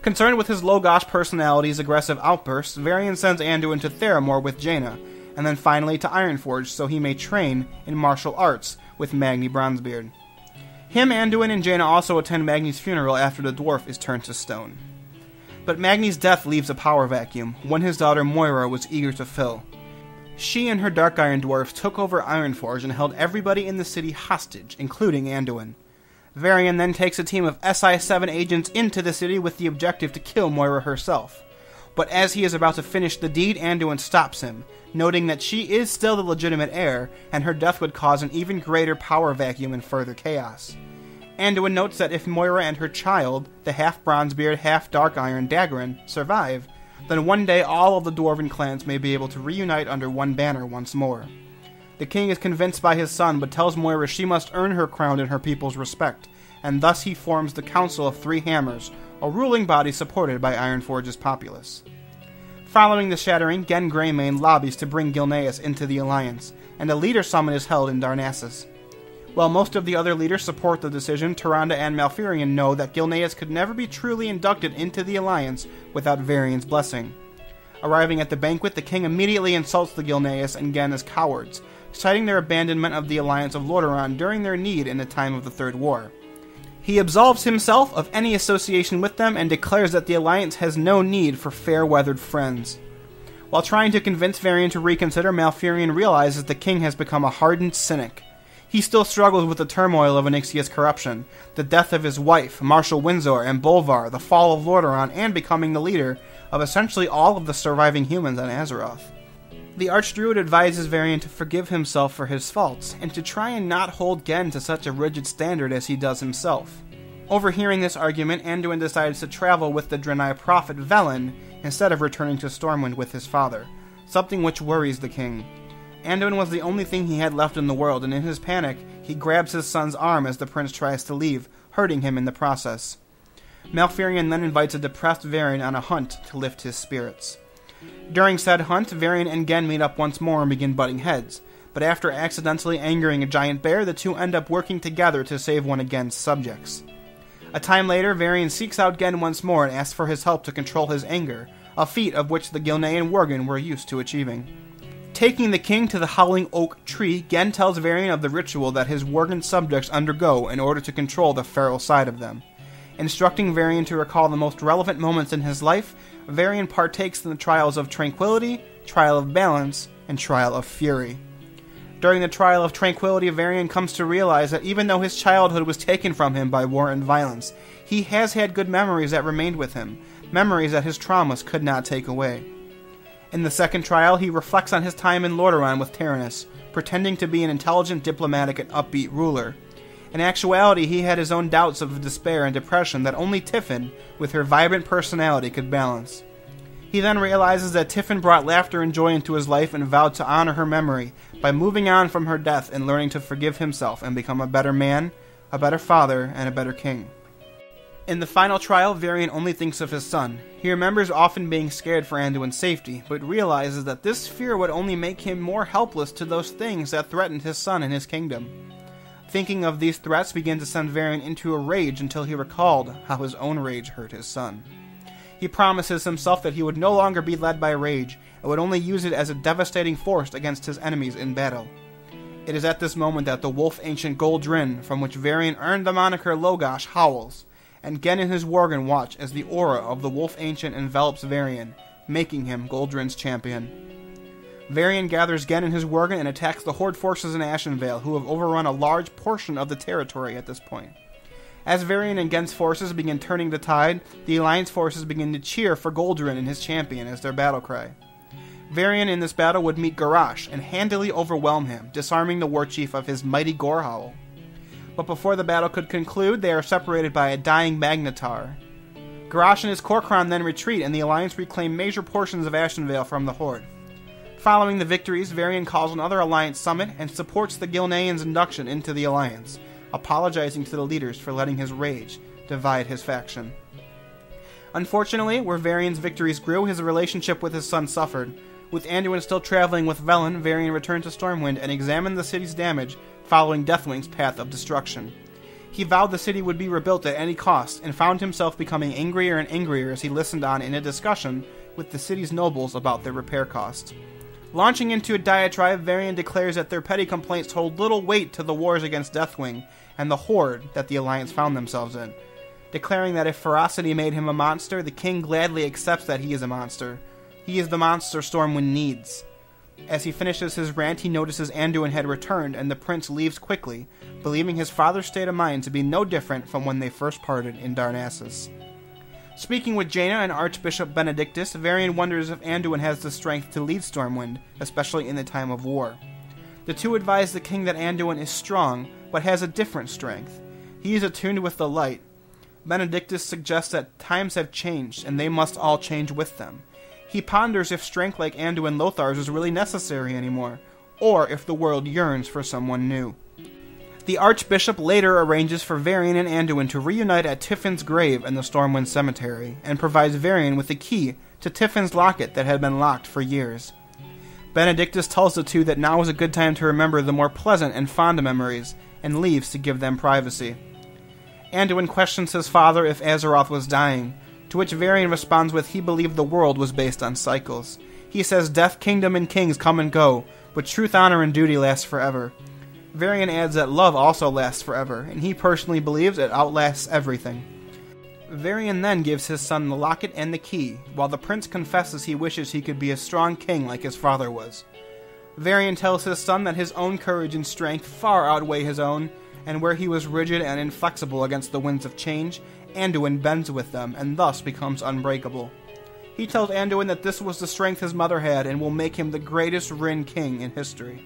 Concerned with his Logosh personality's aggressive outbursts, Varian sends Anduin to Theramore with Jaina, and then finally to Ironforge so he may train in martial arts with Magni Bronzebeard. Him, Anduin, and Jaina also attend Magni's funeral after the dwarf is turned to stone. But Magni's death leaves a power vacuum, one his daughter Moira was eager to fill. She and her Dark Iron dwarfs took over Ironforge and held everybody in the city hostage, including Anduin. Varian then takes a team of SI-7 agents into the city with the objective to kill Moira herself. But as he is about to finish the deed, Anduin stops him, noting that she is still the legitimate heir, and her death would cause an even greater power vacuum and further chaos. Anduin notes that if Moira and her child, the half-Bronzebeard, half-Dark Iron Daggerin, survive, then one day all of the Dwarven clans may be able to reunite under one banner once more. The king is convinced by his son, but tells Moira she must earn her crown and her people's respect, and thus he forms the Council of Three Hammers, a ruling body supported by Ironforge's populace. Following the shattering, Gen Greymane lobbies to bring Gilneas into the Alliance, and a leader summit is held in Darnassus. While most of the other leaders support the decision, Tyrande and Malfurion know that Gilneas could never be truly inducted into the Alliance without Varian's blessing. Arriving at the banquet, the king immediately insults the Gilneas and Gen as cowards, citing their abandonment of the Alliance of Lordaeron during their need in the time of the Third War. He absolves himself of any association with them and declares that the Alliance has no need for fair-weathered friends. While trying to convince Varian to reconsider, Malfurion realizes the king has become a hardened cynic. He still struggles with the turmoil of Onyxia's corruption, the death of his wife, Marshal Windsor, and Bolvar, the fall of Lordaeron, and becoming the leader of essentially all of the surviving humans on Azeroth. The Archdruid advises Varian to forgive himself for his faults, and to try and not hold Gen to such a rigid standard as he does himself. Overhearing this argument, Anduin decides to travel with the Draenei prophet Velen, instead of returning to Stormwind with his father, something which worries the king. Anduin was the only thing he had left in the world, and in his panic, he grabs his son's arm as the prince tries to leave, hurting him in the process. Malfurion then invites a depressed Varian on a hunt to lift his spirits. During said hunt, Varian and Genn meet up once more and begin butting heads, but after accidentally angering a giant bear, the two end up working together to save one of Genn's subjects. A time later, Varian seeks out Genn once more and asks for his help to control his anger, a feat of which the Gilnean Worgen were used to achieving. Taking the king to the Howling Oak Tree, Genn tells Varian of the ritual that his Worgen subjects undergo in order to control the feral side of them. Instructing Varian to recall the most relevant moments in his life, Varian partakes in the trials of Tranquility, Trial of Balance, and Trial of Fury. During the Trial of Tranquility, Varian comes to realize that even though his childhood was taken from him by war and violence, he has had good memories that remained with him, memories that his traumas could not take away. In the second trial, he reflects on his time in Lordaeron with Tyrannus, pretending to be an intelligent, diplomatic, and upbeat ruler. In actuality, he had his own doubts of despair and depression that only Tiffin, with her vibrant personality, could balance. He then realizes that Tiffin brought laughter and joy into his life and vowed to honor her memory by moving on from her death and learning to forgive himself and become a better man, a better father, and a better king. In the final trial, Varian only thinks of his son. He remembers often being scared for Anduin's safety, but realizes that this fear would only make him more helpless to those things that threatened his son and his kingdom. Thinking of these threats began to send Varian into a rage until he recalled how his own rage hurt his son. He promises himself that he would no longer be led by rage, and would only use it as a devastating force against his enemies in battle. It is at this moment that the wolf ancient Wrynn, from which Varian earned the moniker Logosh, howls, and Genn and his Worgen watch as the aura of the wolf ancient envelops Varian, making him Wrynn's champion. Varian gathers Genn and his Worgen and attacks the Horde forces in Ashenvale, who have overrun a large portion of the territory at this point. As Varian and Genn's forces begin turning the tide, the Alliance forces begin to cheer for Wrynn and his champion as their battle cry. Varian in this battle would meet Garrosh and handily overwhelm him, disarming the war chief of his mighty gore howl. But before the battle could conclude, they are separated by a dying Magnetar. Garrosh and his Kor'kron then retreat, and the Alliance reclaim major portions of Ashenvale from the Horde. Following the victories, Varian calls another Alliance summit and supports the Gilneans' induction into the Alliance, apologizing to the leaders for letting his rage divide his faction. Unfortunately, where Varian's victories grew, his relationship with his son suffered. With Anduin still traveling with Velen, Varian returned to Stormwind and examined the city's damage following Deathwing's path of destruction. He vowed the city would be rebuilt at any cost, and found himself becoming angrier and angrier as he listened on in a discussion with the city's nobles about their repair costs. Launching into a diatribe, Varian declares that their petty complaints hold little weight to the wars against Deathwing and the Horde that the Alliance found themselves in, declaring that if ferocity made him a monster, the king gladly accepts that he is a monster. He is the monster Stormwind needs. As he finishes his rant, he notices Anduin had returned, and the prince leaves quickly, believing his father's state of mind to be no different from when they first parted in Darnassus. Speaking with Jaina and Archbishop Benedictus, Varian wonders if Anduin has the strength to lead Stormwind, especially in the time of war. The two advise the king that Anduin is strong, but has a different strength. He is attuned with the light. Benedictus suggests that times have changed, and they must all change with them. He ponders if strength like Anduin Lothar's is really necessary anymore, or if the world yearns for someone new. The Archbishop later arranges for Varian and Anduin to reunite at Tiffin's grave in the Stormwind Cemetery, and provides Varian with the key to Tiffin's locket that had been locked for years. Benedictus tells the two that now is a good time to remember the more pleasant and fond memories, and leaves to give them privacy. Anduin questions his father if Azeroth was dying, to which Varian responds with he believed the world was based on cycles. He says death, kingdom, and kings come and go, but truth, honor, and duty last forever. Varian adds that love also lasts forever, and he personally believes it outlasts everything. Varian then gives his son the locket and the key, while the prince confesses he wishes he could be a strong king like his father was. Varian tells his son that his own courage and strength far outweigh his own, and where he was rigid and inflexible against the winds of change, Anduin bends with them, and thus becomes unbreakable. He tells Anduin that this was the strength his mother had, and will make him the greatest Wrynn king in history.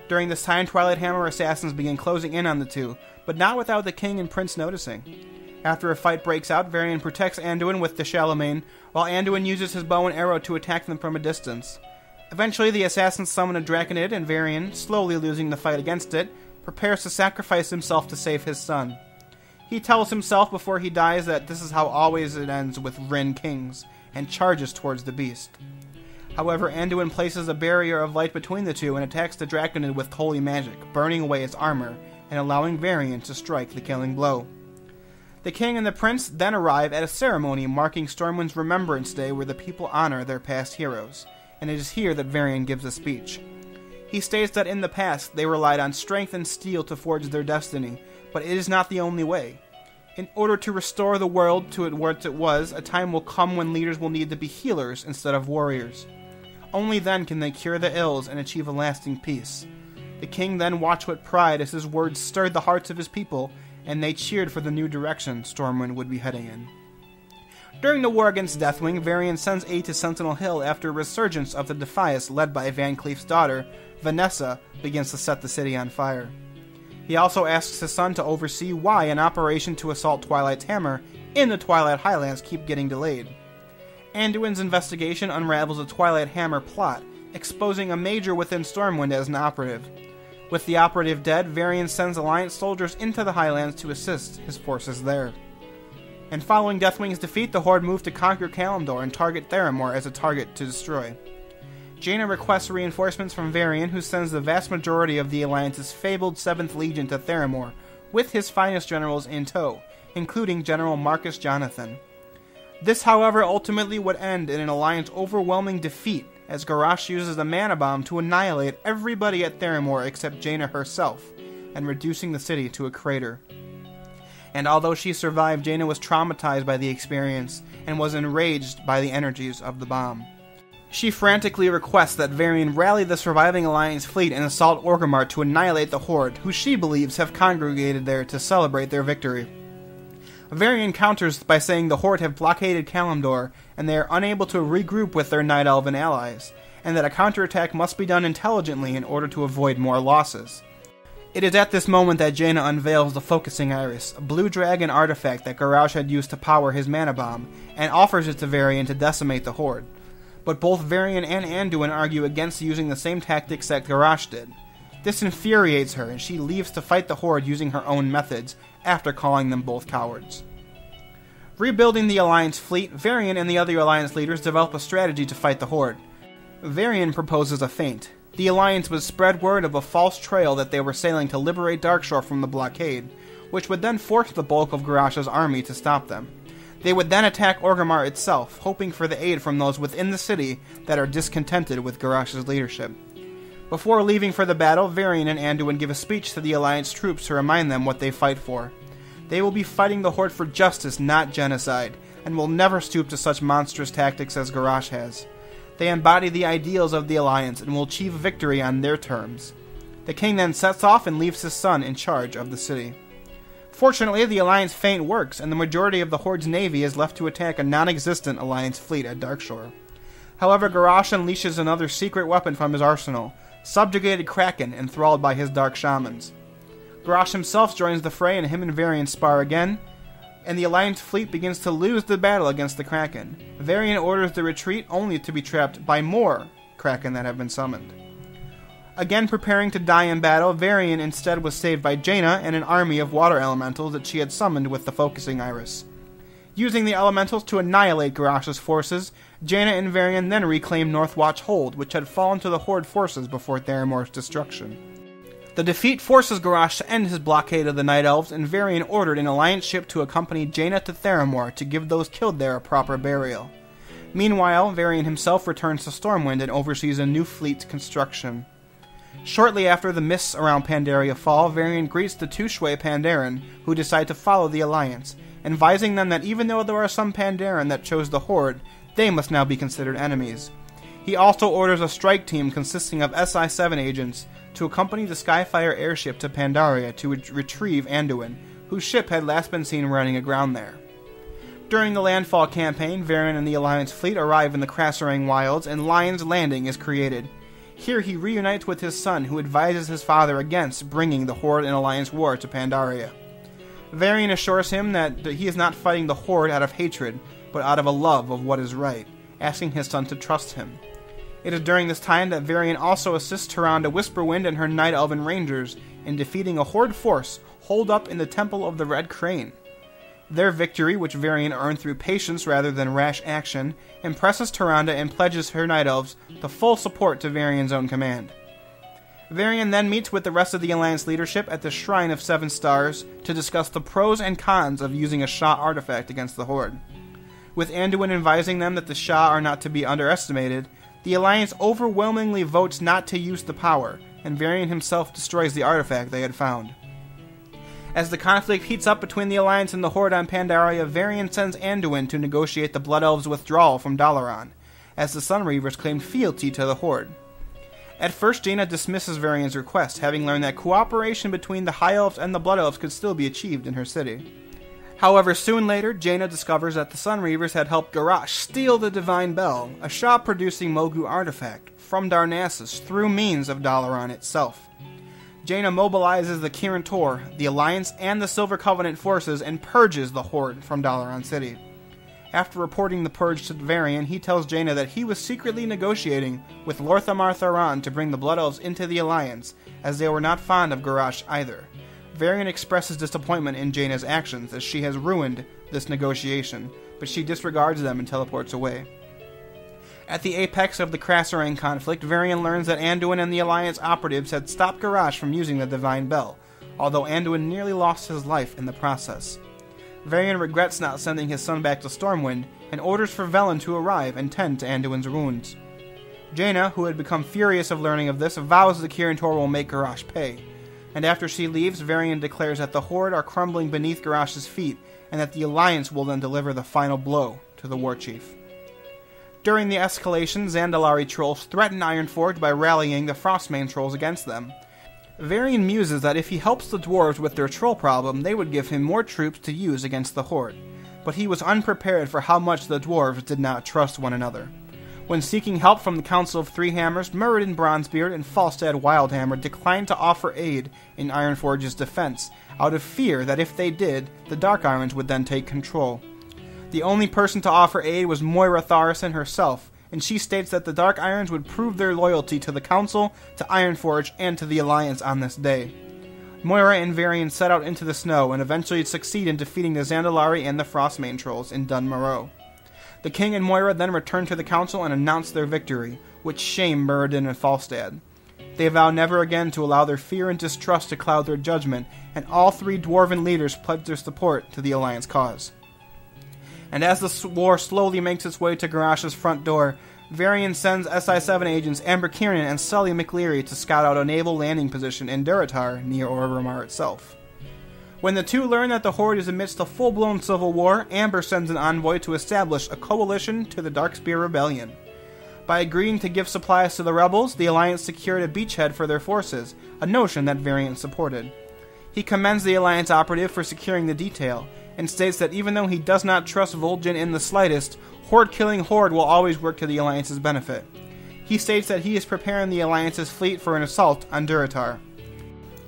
During this time, Twilight Hammer assassins begin closing in on the two, but not without the king and prince noticing. After a fight breaks out, Varian protects Anduin with the Shalamane, while Anduin uses his bow and arrow to attack them from a distance. Eventually, the assassins summon a Draconid, and Varian, slowly losing the fight against it, prepares to sacrifice himself to save his son. He tells himself before he dies that this is how always it ends with Wrynn kings, and charges towards the beast. However, Anduin places a barrier of light between the two and attacks the Draconid with holy magic, burning away its armor, and allowing Varian to strike the killing blow. The king and the prince then arrive at a ceremony marking Stormwind's Remembrance Day where the people honor their past heroes, and it is here that Varian gives a speech. He states that in the past they relied on strength and steel to forge their destiny, but it is not the only way. In order to restore the world to what it was, a time will come when leaders will need to be healers instead of warriors. Only then can they cure the ills and achieve a lasting peace. The king then watched with pride as his words stirred the hearts of his people, and they cheered for the new direction Stormwind would be heading in. During the war against Deathwing, Varian sends aid to Sentinel Hill after a resurgence of the Defias led by Van Cleef's daughter, Vanessa, begins to set the city on fire. He also asks his son to oversee why an operation to assault Twilight's hammer in the Twilight Highlands keep getting delayed. Anduin's investigation unravels the Twilight Hammer plot, exposing a major within Stormwind as an operative. With the operative dead, Varian sends Alliance soldiers into the Highlands to assist his forces there. And following Deathwing's defeat, the Horde moved to conquer Kalimdor and target Theramore as a target to destroy. Jaina requests reinforcements from Varian, who sends the vast majority of the Alliance's fabled 7th Legion to Theramore, with his finest generals in tow, including General Marcus Jonathan. This, however, ultimately would end in an Alliance overwhelming defeat, as Garrosh uses a mana bomb to annihilate everybody at Theramore except Jaina herself, and reducing the city to a crater. And although she survived, Jaina was traumatized by the experience, and was enraged by the energies of the bomb. She frantically requests that Varian rally the surviving Alliance fleet and assault Orgrimmar to annihilate the Horde, who she believes have congregated there to celebrate their victory. Varian counters by saying the Horde have blockaded Kalimdor, and they are unable to regroup with their Night Elven allies, and that a counterattack must be done intelligently in order to avoid more losses. It is at this moment that Jaina unveils the Focusing Iris, a blue dragon artifact that Garrosh had used to power his mana bomb, and offers it to Varian to decimate the Horde. But both Varian and Anduin argue against using the same tactics that Garrosh did. This infuriates her, and she leaves to fight the Horde using her own methods, after calling them both cowards. Rebuilding the Alliance fleet, Varian and the other Alliance leaders develop a strategy to fight the Horde. Varian proposes a feint. The Alliance would spread word of a false trail that they were sailing to liberate Darkshore from the blockade, which would then force the bulk of Garrosh's army to stop them. They would then attack Orgrimmar itself, hoping for the aid from those within the city that are discontented with Garrosh's leadership. Before leaving for the battle, Varian and Anduin give a speech to the Alliance troops to remind them what they fight for. They will be fighting the Horde for justice, not genocide, and will never stoop to such monstrous tactics as Garrosh has. They embody the ideals of the Alliance and will achieve victory on their terms. The king then sets off and leaves his son in charge of the city. Fortunately, the Alliance feint works, and the majority of the Horde's navy is left to attack a non-existent Alliance fleet at Darkshore. However, Garrosh unleashes another secret weapon from his arsenal, subjugated Kraken enthralled by his dark shamans. Garrosh himself joins the fray, and him and Varian spar again, and the Alliance fleet begins to lose the battle against the Kraken. Varian orders the retreat, only to be trapped by more Kraken that have been summoned. Again preparing to die in battle, Varian instead was saved by Jaina and an army of water elementals that she had summoned with the Focusing Iris. Using the elementals to annihilate Garrosh's forces, Jaina and Varian then reclaimed Northwatch Hold, which had fallen to the Horde forces before Theramore's destruction. The defeat forces Garrosh to end his blockade of the Night Elves, and Varian ordered an Alliance ship to accompany Jaina to Theramore to give those killed there a proper burial. Meanwhile, Varian himself returns to Stormwind and oversees a new fleet's construction. Shortly after the mists around Pandaria fall, Varian greets the two Shui Pandaren, who decide to follow the Alliance, advising them that even though there are some Pandaren that chose the Horde, they must now be considered enemies. He also orders a strike team consisting of SI-7 agents to accompany the Skyfire airship to Pandaria to retrieve Anduin, whose ship had last been seen running aground there. During the landfall campaign, Varian and the Alliance fleet arrive in the Krasarang Wilds, and Lion's Landing is created. Here he reunites with his son, who advises his father against bringing the Horde and Alliance war to Pandaria. Varian assures him that he is not fighting the Horde out of hatred, but out of a love of what is right, asking his son to trust him. It is during this time that Varian also assists Tyrande Whisperwind and her Night Elven Rangers in defeating a Horde force holed up in the Temple of the Red Crane. Their victory, which Varian earned through patience rather than rash action, impresses Tyrande and pledges her Night Elves the full support to Varian's own command. Varian then meets with the rest of the Alliance leadership at the Shrine of Seven Stars to discuss the pros and cons of using a Sha artifact against the Horde. With Anduin advising them that the Sha are not to be underestimated, the Alliance overwhelmingly votes not to use the power, and Varian himself destroys the artifact they had found. As the conflict heats up between the Alliance and the Horde on Pandaria, Varian sends Anduin to negotiate the Blood Elves' withdrawal from Dalaran, as the Sunreavers claimed fealty to the Horde. At first, Jaina dismisses Varian's request, having learned that cooperation between the High Elves and the Blood Elves could still be achieved in her city. However, soon later, Jaina discovers that the Sunreavers had helped Garrosh steal the Divine Bell, a Sha-producing Mogu artifact, from Darnassus through means of Dalaran itself. Jaina mobilizes the Kirin Tor, the Alliance, and the Silver Covenant forces and purges the Horde from Dalaran City. After reporting the purge to Varian, he tells Jaina that he was secretly negotiating with Lorthamar Tharan to bring the Blood Elves into the Alliance, as they were not fond of Garrosh either. Varian expresses disappointment in Jaina's actions, as she has ruined this negotiation, but she disregards them and teleports away. At the apex of the Krasarang conflict, Varian learns that Anduin and the Alliance operatives had stopped Garrosh from using the Divine Bell, although Anduin nearly lost his life in the process. Varian regrets not sending his son back to Stormwind, and orders for Velen to arrive and tend to Anduin's wounds. Jaina, who had become furious of learning of this, vows the Kirin Tor will make Garrosh pay, and after she leaves, Varian declares that the Horde are crumbling beneath Garrosh's feet, and that the Alliance will then deliver the final blow to the Warchief. During the escalation, Zandalari trolls threaten Ironforge by rallying the Frostmane trolls against them. Varian muses that if he helps the dwarves with their troll problem, they would give him more troops to use against the Horde, but he was unprepared for how much the dwarves did not trust one another. When seeking help from the Council of Three Hammers, Muradin Bronzebeard and Falstad Wildhammer declined to offer aid in Ironforge's defense, out of fear that if they did, the Dark Irons would then take control. The only person to offer aid was Moira Tharison herself, and she states that the Dark Irons would prove their loyalty to the Council, to Ironforge, and to the Alliance on this day. Moira and Varian set out into the snow and eventually succeed in defeating the Zandalari and the Frostmane trolls in Dun Morogh. The King and Moira then return to the Council and announce their victory, which shame Muradin and Falstad. They vow never again to allow their fear and distrust to cloud their judgment, and all three dwarven leaders pledge their support to the Alliance cause. And as the war slowly makes its way to Garrosh's front door, Varian sends SI-7 agents Amber Kieran and Sully McLeary to scout out a naval landing position in Durotar, near Orgrimmar itself. When the two learn that the Horde is amidst a full-blown civil war, Amber sends an envoy to establish a coalition to the Darkspear Rebellion. By agreeing to give supplies to the rebels, the Alliance secured a beachhead for their forces, a notion that Varian supported. He commends the Alliance operative for securing the detail, and states that even though he does not trust Vol'jin in the slightest, Horde-killing Horde will always work to the Alliance's benefit. He states that he is preparing the Alliance's fleet for an assault on Durotar.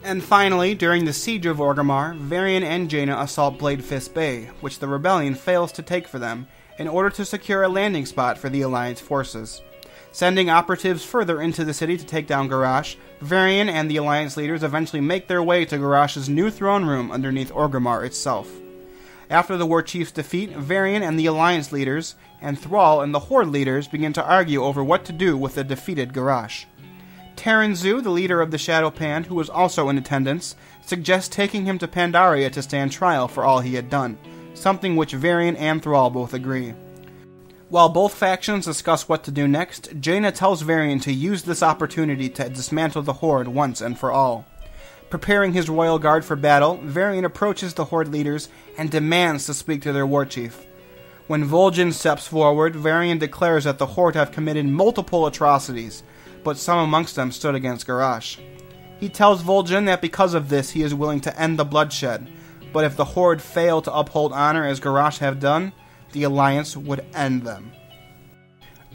And finally, during the siege of Orgrimmar, Varian and Jaina assault Bladefist Bay, which the rebellion fails to take for them, in order to secure a landing spot for the Alliance forces. Sending operatives further into the city to take down Garrosh, Varian and the Alliance leaders eventually make their way to Garrosh's new throne room underneath Orgrimmar itself. After the Warchief's defeat, Varian and the Alliance leaders, and Thrall and the Horde leaders begin to argue over what to do with the defeated Garrosh. Terran Zu, the leader of the Shadow Pand, who was also in attendance, suggests taking him to Pandaria to stand trial for all he had done, something which Varian and Thrall both agree. While both factions discuss what to do next, Jaina tells Varian to use this opportunity to dismantle the Horde once and for all. Preparing his royal guard for battle, Varian approaches the Horde leaders and demands to speak to their warchief. When Vol'jin steps forward, Varian declares that the Horde have committed multiple atrocities, but some amongst them stood against Garrosh. He tells Vol'jin that because of this he is willing to end the bloodshed, but if the Horde fail to uphold honor as Garrosh have done, the Alliance would end them.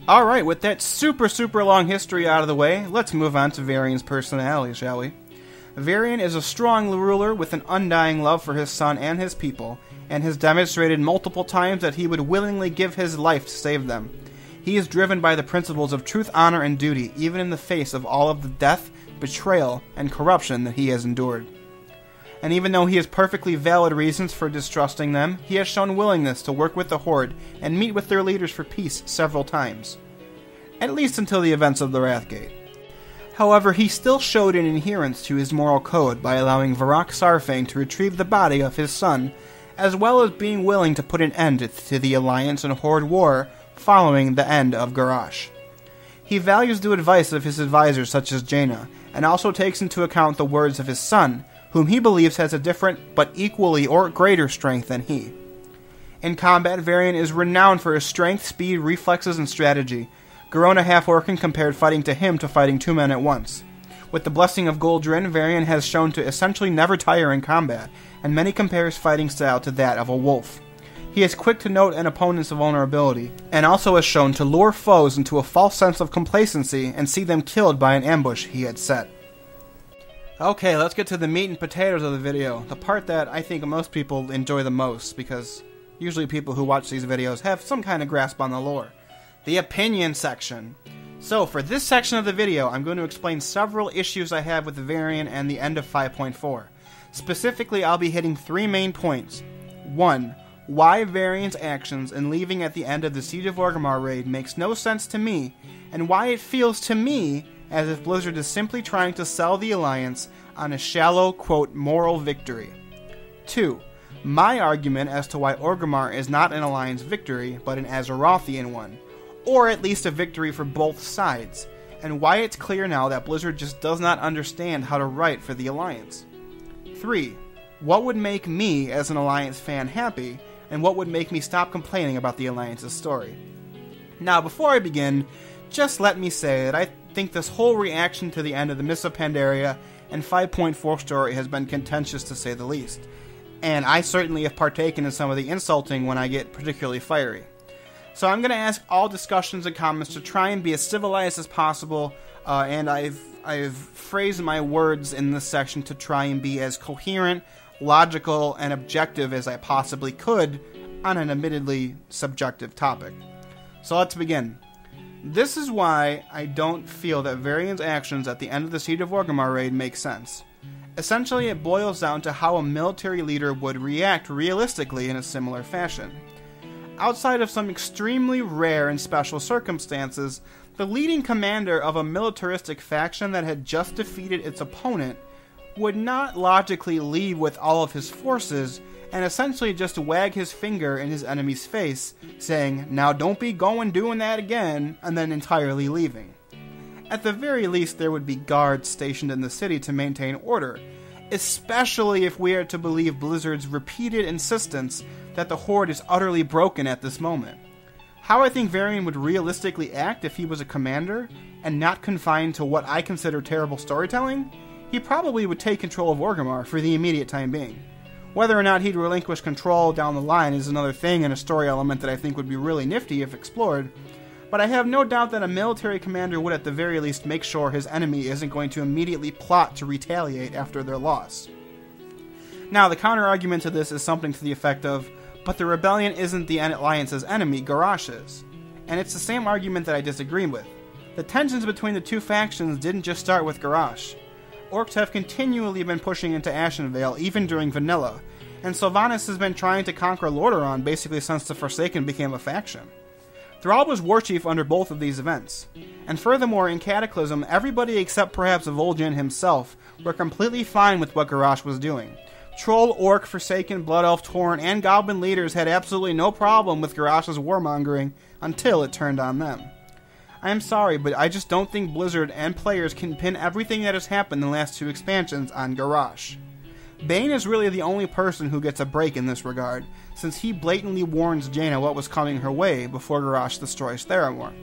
Alright, with that super long history out of the way, let's move on to Varian's personality, shall we? Varian is a strong ruler with an undying love for his son and his people, and has demonstrated multiple times that he would willingly give his life to save them. He is driven by the principles of truth, honor, and duty, even in the face of all of the death, betrayal, and corruption that he has endured. And even though he has perfectly valid reasons for distrusting them, he has shown willingness to work with the Horde and meet with their leaders for peace several times. At least until the events of the Wrathgate. However, he still showed an adherence to his moral code by allowing Varrock Sarfang to retrieve the body of his son, as well as being willing to put an end to the Alliance and Horde war following the end of Garrosh. He values the advice of his advisors such as Jaina, and also takes into account the words of his son, whom he believes has a different but equally or greater strength than he. In combat, Varian is renowned for his strength, speed, reflexes, and strategy. Garona Half-Orcan compared fighting to him to fighting two men at once. With the blessing of Goldrin, Varian has shown to essentially never tire in combat, and many compare his fighting style to that of a wolf. He is quick to note an opponent's vulnerability, and also has shown to lure foes into a false sense of complacency and see them killed by an ambush he had set. Okay, let's get to the meat and potatoes of the video, the part that I think most people enjoy the most, because usually people who watch these videos have some kind of grasp on the lore. The opinion section. So, for this section of the video, I'm going to explain several issues I have with the Varian and the end of 5.4. Specifically, I'll be hitting three main points. 1. Why Varian's actions in leaving at the end of the Siege of Orgrimmar raid makes no sense to me, and why it feels to me as if Blizzard is simply trying to sell the Alliance on a shallow, quote, moral victory. 2. My argument as to why Orgrimmar is not an Alliance victory, but an Azerothian one, or at least a victory for both sides, and why it's clear now that Blizzard just does not understand how to write for the Alliance. 3. What would make me, as an Alliance fan, happy, and what would make me stop complaining about the Alliance's story. Now, before I begin, just let me say that I think this whole reaction to the end of the Mists of Pandaria and 5.4 story has been contentious to say the least, and I certainly have partaken in some of the insulting when I get particularly fiery. So I'm going to ask all discussions and comments to try and be as civilized as possible, and I've phrased my words in this section to try and be as coherent, logical, and objective as I possibly could on an admittedly subjective topic. So let's begin. This is why I don't feel that Varian's actions at the end of the Siege of Orgrimmar raid make sense. Essentially, it boils down to how a military leader would react realistically in a similar fashion. Outside of some extremely rare and special circumstances, the leading commander of a militaristic faction that had just defeated its opponent would not logically leave with all of his forces and essentially just wag his finger in his enemy's face, saying, "Now don't be going doing that again," and then entirely leaving. At the very least, there would be guards stationed in the city to maintain order, especially if we are to believe Blizzard's repeated insistence that the Horde is utterly broken at this moment. How I think Varian would realistically act if he was a commander, and not confined to what I consider terrible storytelling, he probably would take control of Orgrimmar for the immediate time being. Whether or not he'd relinquish control down the line is another thing and a story element that I think would be really nifty if explored, but I have no doubt that a military commander would at the very least make sure his enemy isn't going to immediately plot to retaliate after their loss. Now, the counter-argument to this is something to the effect of, but the rebellion isn't the Alliance's enemy, Garrosh is. And it's the same argument that I disagree with. The tensions between the two factions didn't just start with Garrosh. Orcs have continually been pushing into Ashenvale, even during Vanilla, and Sylvanas has been trying to conquer Lordaeron basically since the Forsaken became a faction. Thrall was warchief under both of these events. And furthermore, in Cataclysm, everybody except perhaps Vol'jin himself were completely fine with what Garrosh was doing. Troll, Orc, Forsaken, Blood Elf, Tauren, and Goblin leaders had absolutely no problem with Garrosh's warmongering until it turned on them. I am sorry, but I just don't think Blizzard and players can pin everything that has happened in the last two expansions on Garrosh. Bane is really the only person who gets a break in this regard, since he blatantly warns Jaina what was coming her way before Garrosh destroys Theramore.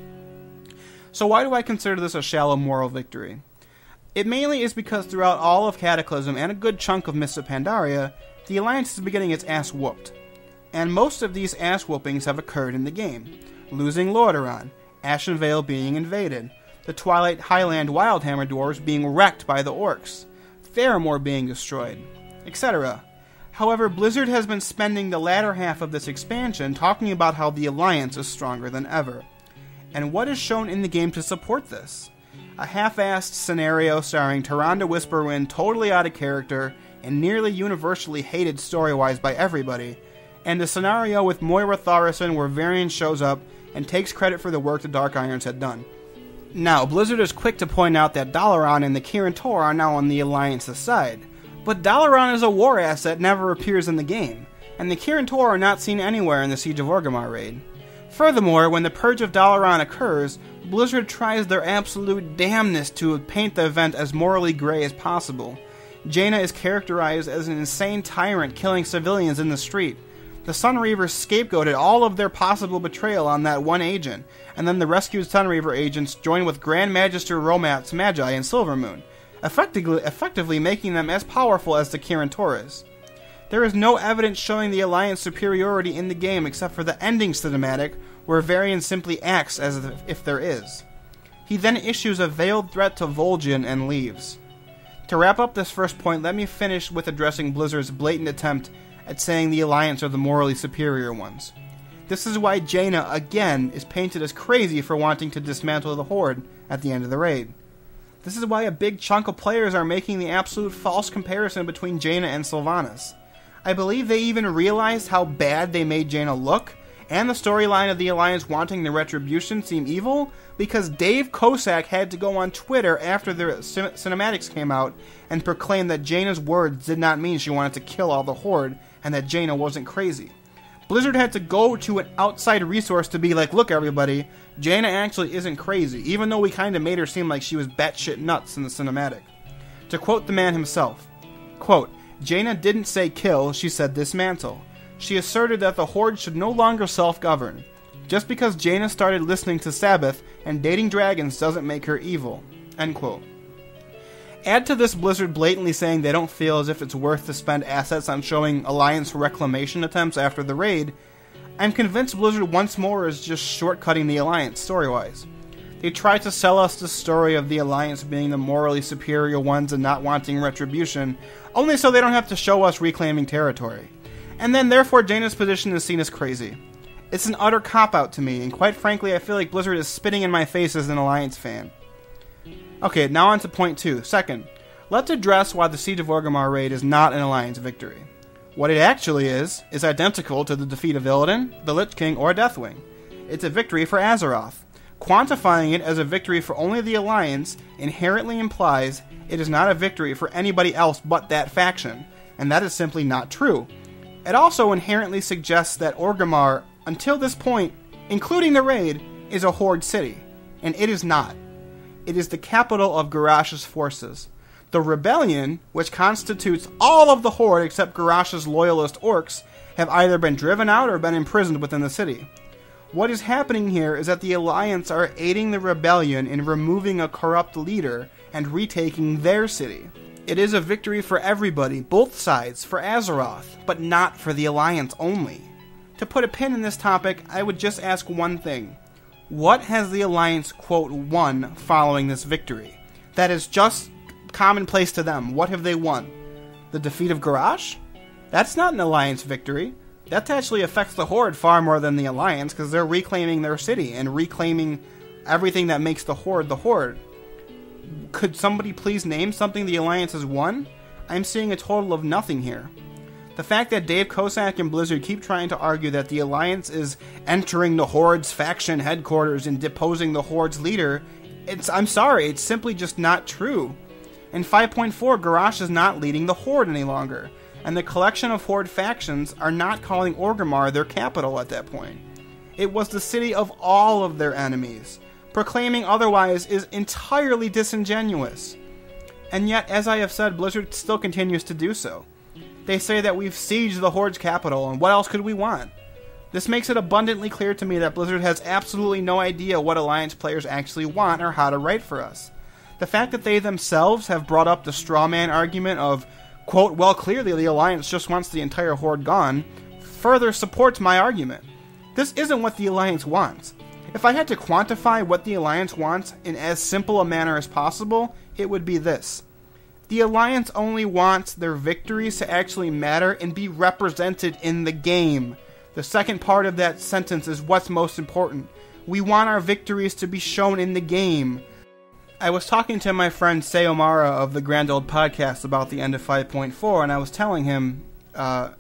So why do I consider this a shallow moral victory? It mainly is because throughout all of Cataclysm and a good chunk of Mists of Pandaria, the Alliance has been getting its ass whooped. And most of these ass whoopings have occurred in the game. Losing Lordaeron, Ashenvale being invaded, the Twilight Highland Wildhammer dwarves being wrecked by the orcs, Theramore being destroyed, etc. However, Blizzard has been spending the latter half of this expansion talking about how the Alliance is stronger than ever. And what is shown in the game to support this? A half-assed scenario starring Tyrande Whisperwind totally out of character and nearly universally hated story-wise by everybody, and a scenario with Moira Thorison where Varian shows up and takes credit for the work the Dark Irons had done. Now, Blizzard is quick to point out that Dalaran and the Kirin Tor are now on the Alliance's side, but Dalaran as a war asset never appears in the game, and the Kirin Tor are not seen anywhere in the Siege of Orgrimmar raid. Furthermore, when the Purge of Dalaran occurs, Blizzard tries their absolute damnness to paint the event as morally gray as possible. Jaina is characterized as an insane tyrant killing civilians in the street. The Sunreavers scapegoated all of their possible betrayal on that one agent, and then the rescued Sunreaver agents join with Grand Magister Romat's Magi and Silvermoon, effectively making them as powerful as the Kirin Tor is. There is no evidence showing the Alliance superiority in the game except for the ending cinematic, where Varian simply acts as if there is. He then issues a veiled threat to Vol'jin and leaves. To wrap up this first point, let me finish with addressing Blizzard's blatant attempt at saying the Alliance are the morally superior ones. This is why Jaina, again, is painted as crazy for wanting to dismantle the Horde at the end of the raid. This is why a big chunk of players are making the absolute false comparison between Jaina and Sylvanas. I believe they even realized how bad they made Jaina look, and the storyline of the Alliance wanting the Retribution seem evil, because Dave Kosak had to go on Twitter after the cinematics came out and proclaim that Jaina's words did not mean she wanted to kill all the Horde, and that Jaina wasn't crazy. Blizzard had to go to an outside resource to be like, look everybody, Jaina actually isn't crazy, even though we kinda made her seem like she was batshit nuts in the cinematic. To quote the man himself, quote, Jaina didn't say kill, she said dismantle. She asserted that the Horde should no longer self-govern. Just because Jaina started listening to Sabbath and dating dragons doesn't make her evil. End quote. Add to this Blizzard blatantly saying they don't feel as if it's worth to spend assets on showing Alliance reclamation attempts after the raid, I'm convinced Blizzard once more is just shortcutting the Alliance story-wise. They try to sell us the story of the Alliance being the morally superior ones and not wanting retribution, only so they don't have to show us reclaiming territory. And then therefore Jaina's position is seen as crazy. It's an utter cop-out to me, and quite frankly I feel like Blizzard is spitting in my face as an Alliance fan. Okay, now on to point 2. Second, let's address why the Siege of Orgrimmar raid is not an Alliance victory. What it actually is identical to the defeat of Illidan, the Lich King, or Deathwing. It's a victory for Azeroth. Quantifying it as a victory for only the Alliance inherently implies it is not a victory for anybody else but that faction, and that is simply not true. It also inherently suggests that Orgrimmar, until this point, including the raid, is a Horde city, and it is not. It is the capital of Garrosh's forces. The rebellion, which constitutes all of the Horde except Garrosh's loyalist orcs, have either been driven out or been imprisoned within the city. What is happening here is that the Alliance are aiding the rebellion in removing a corrupt leader and retaking their city. It is a victory for everybody, both sides, for Azeroth, but not for the Alliance only. To put a pin in this topic, I would just ask one thing. What has the Alliance, quote, won following this victory? That is just commonplace to them. What have they won? The defeat of Garrosh? That's not an Alliance victory. That actually affects the Horde far more than the Alliance, because they're reclaiming their city and reclaiming everything that makes the Horde the Horde. Could somebody please name something the Alliance has won? I'm seeing a total of nothing here. The fact that Dave Kosak and Blizzard keep trying to argue that the Alliance is entering the Horde's faction headquarters and deposing the Horde's leader, I'm sorry, it's simply just not true. In 5.4, Garrosh is not leading the Horde any longer, and the collection of Horde factions are not calling Orgrimmar their capital at that point. It was the city of all of their enemies. Proclaiming otherwise is entirely disingenuous. And yet, as I have said, Blizzard still continues to do so. They say that we've sieged the Horde's capital, and what else could we want? This makes it abundantly clear to me that Blizzard has absolutely no idea what Alliance players actually want or how to write for us. The fact that they themselves have brought up the straw man argument of, quote, well, clearly the Alliance just wants the entire Horde gone, further supports my argument. This isn't what the Alliance wants. If I had to quantify what the Alliance wants in as simple a manner as possible, it would be this. The Alliance only wants their victories to actually matter and be represented in the game. The second part of that sentence is what's most important. We want our victories to be shown in the game. I was talking to my friend Sayomara of the Grand Old Podcast about the end of 5.4, and I was telling him the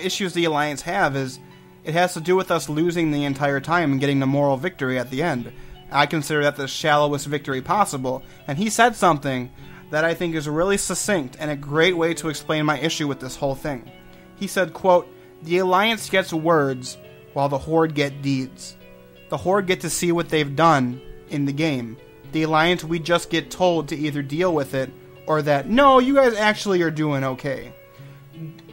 issues the Alliance have is it has to do with us losing the entire time and getting the moral victory at the end. I consider that the shallowest victory possible, and he said something that I think is really succinct and a great way to explain my issue with this whole thing. He said, quote, "The Alliance gets words while the Horde get deeds. The Horde get to see what they've done in the game. The Alliance, we just get told to either deal with it or that, no, you guys actually are doing okay."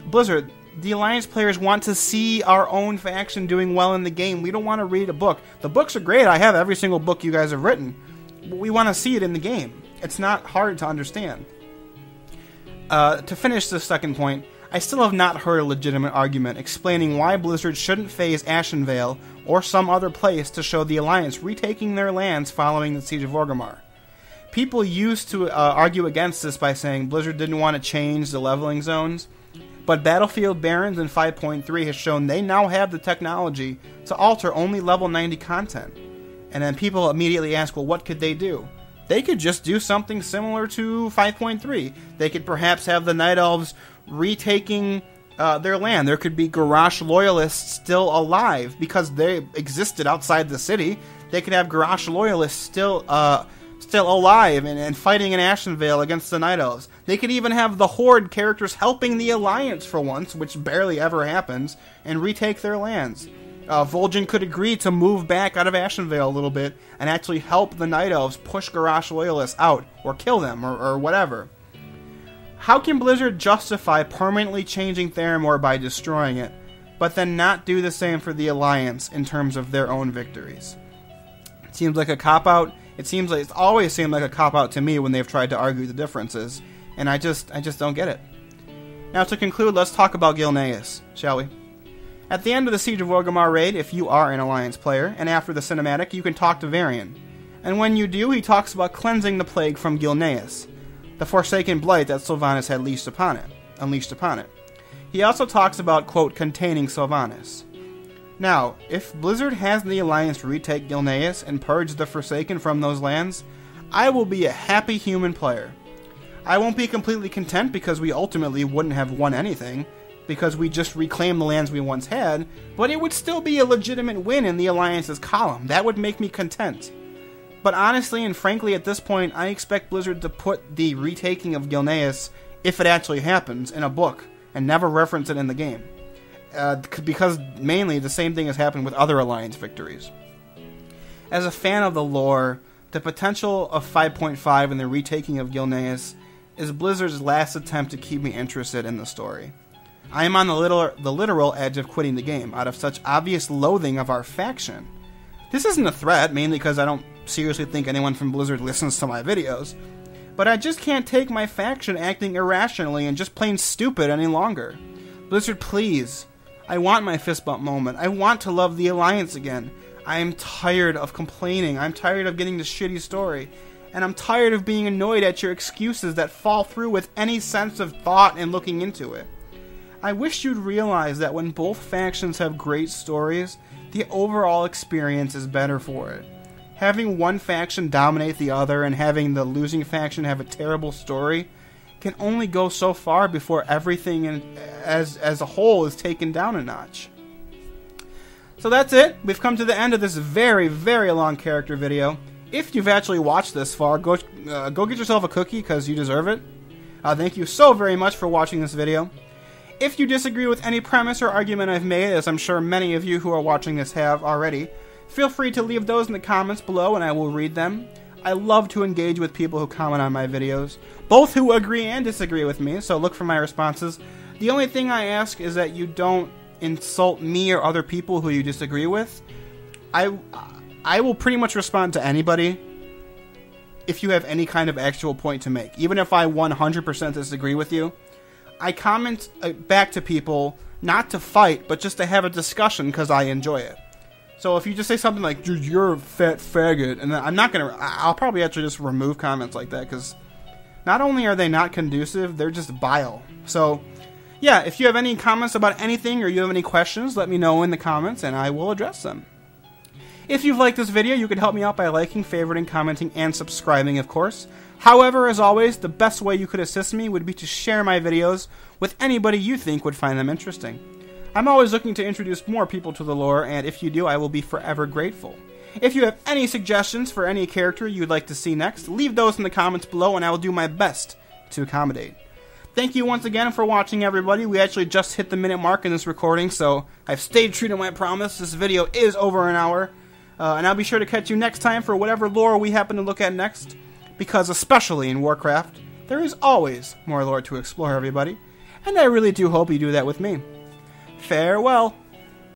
Blizzard, the Alliance players want to see our own faction doing well in the game. We don't want to read a book. The books are great. I have every single book you guys have written. But we want to see it in the game. It's not hard to understand. To finish this second point, I still have not heard a legitimate argument explaining why Blizzard shouldn't phase Ashenvale or some other place to show the Alliance retaking their lands following the Siege of Orgrimmar. People used to argue against this by saying Blizzard didn't want to change the leveling zones, but Battlefield Barons in 5.3 has shown they now have the technology to alter only level 90 content. And then people immediately ask, well, what could they do? They could just do something similar to 5.3. They could perhaps have the Night Elves retaking their land. There could be Garrosh loyalists still alive because they existed outside the city. They could have Garrosh loyalists still alive and fighting in Ashenvale against the Night Elves. They could even have the Horde characters helping the Alliance for once, which barely ever happens, and retake their lands. Vol'jin could agree to move back out of Ashenvale a little bit and actually help the Night Elves push Garrosh loyalists out, or kill them, or whatever. How can Blizzard justify permanently changing Theramore by destroying it, but then not do the same for the Alliance in terms of their own victories? It seems like a cop-out. It's always seemed like a cop-out to me when they've tried to argue the differences, and I just don't get it. Now to conclude, let's talk about Gilneas, shall we? At the end of the Siege of Orgrimmar raid, if you are an Alliance player, and after the cinematic, you can talk to Varian. And when you do, he talks about cleansing the plague from Gilneas, the forsaken blight that Sylvanas had unleashed upon it. He also talks about, quote, containing Sylvanas. Now, if Blizzard has the Alliance retake Gilneas and purge the Forsaken from those lands, I will be a happy human player. I won't be completely content because we ultimately wouldn't have won anything, because we just reclaimed the lands we once had, but it would still be a legitimate win in the Alliance's column. That would make me content. But honestly and frankly at this point, I expect Blizzard to put the retaking of Gilneas, if it actually happens, in a book, and never reference it in the game. Because mainly the same thing has happened with other Alliance victories. As a fan of the lore, the potential of 5.5 and the retaking of Gilneas is Blizzard's last attempt to keep me interested in the story. I am on the literal edge of quitting the game, out of such obvious loathing of our faction. This isn't a threat, mainly because I don't seriously think anyone from Blizzard listens to my videos, but I just can't take my faction acting irrationally and just plain stupid any longer. Blizzard, please. I want my fist bump moment. I want to love the Alliance again. I am tired of complaining. I'm tired of getting this shitty story. And I'm tired of being annoyed at your excuses that fall through with any sense of thought and looking into it. I wish you'd realize that when both factions have great stories, the overall experience is better for it. Having one faction dominate the other and having the losing faction have a terrible story can only go so far before everything as a whole is taken down a notch. So that's it. We've come to the end of this very, very long character video. If you've actually watched this far, go get yourself a cookie because you deserve it. Thank you so very much for watching this video. If you disagree with any premise or argument I've made, as I'm sure many of you who are watching this have already, feel free to leave those in the comments below and I will read them. I love to engage with people who comment on my videos, both who agree and disagree with me, so look for my responses. The only thing I ask is that you don't insult me or other people who you disagree with. I will pretty much respond to anybody if you have any kind of actual point to make. Even if I 100% disagree with you, I comment back to people not to fight, but just to have a discussion because I enjoy it. So if you just say something like, dude, you're a fat faggot, and then I'll probably actually just remove comments like that because not only are they not conducive, they're just bile. So yeah, if you have any comments about anything or you have any questions, let me know in the comments and I will address them. If you've liked this video, you can help me out by liking, favoriting, commenting, and subscribing, of course. However, as always, the best way you could assist me would be to share my videos with anybody you think would find them interesting. I'm always looking to introduce more people to the lore, and if you do, I will be forever grateful. If you have any suggestions for any character you'd like to see next, leave those in the comments below and I will do my best to accommodate. Thank you once again for watching, everybody. We actually just hit the minute mark in this recording, so I've stayed true to my promise. This video is over an hour. And I'll be sure to catch you next time for whatever lore we happen to look at next. Because especially in Warcraft, there is always more lore to explore, everybody. And I really do hope you do that with me. Farewell.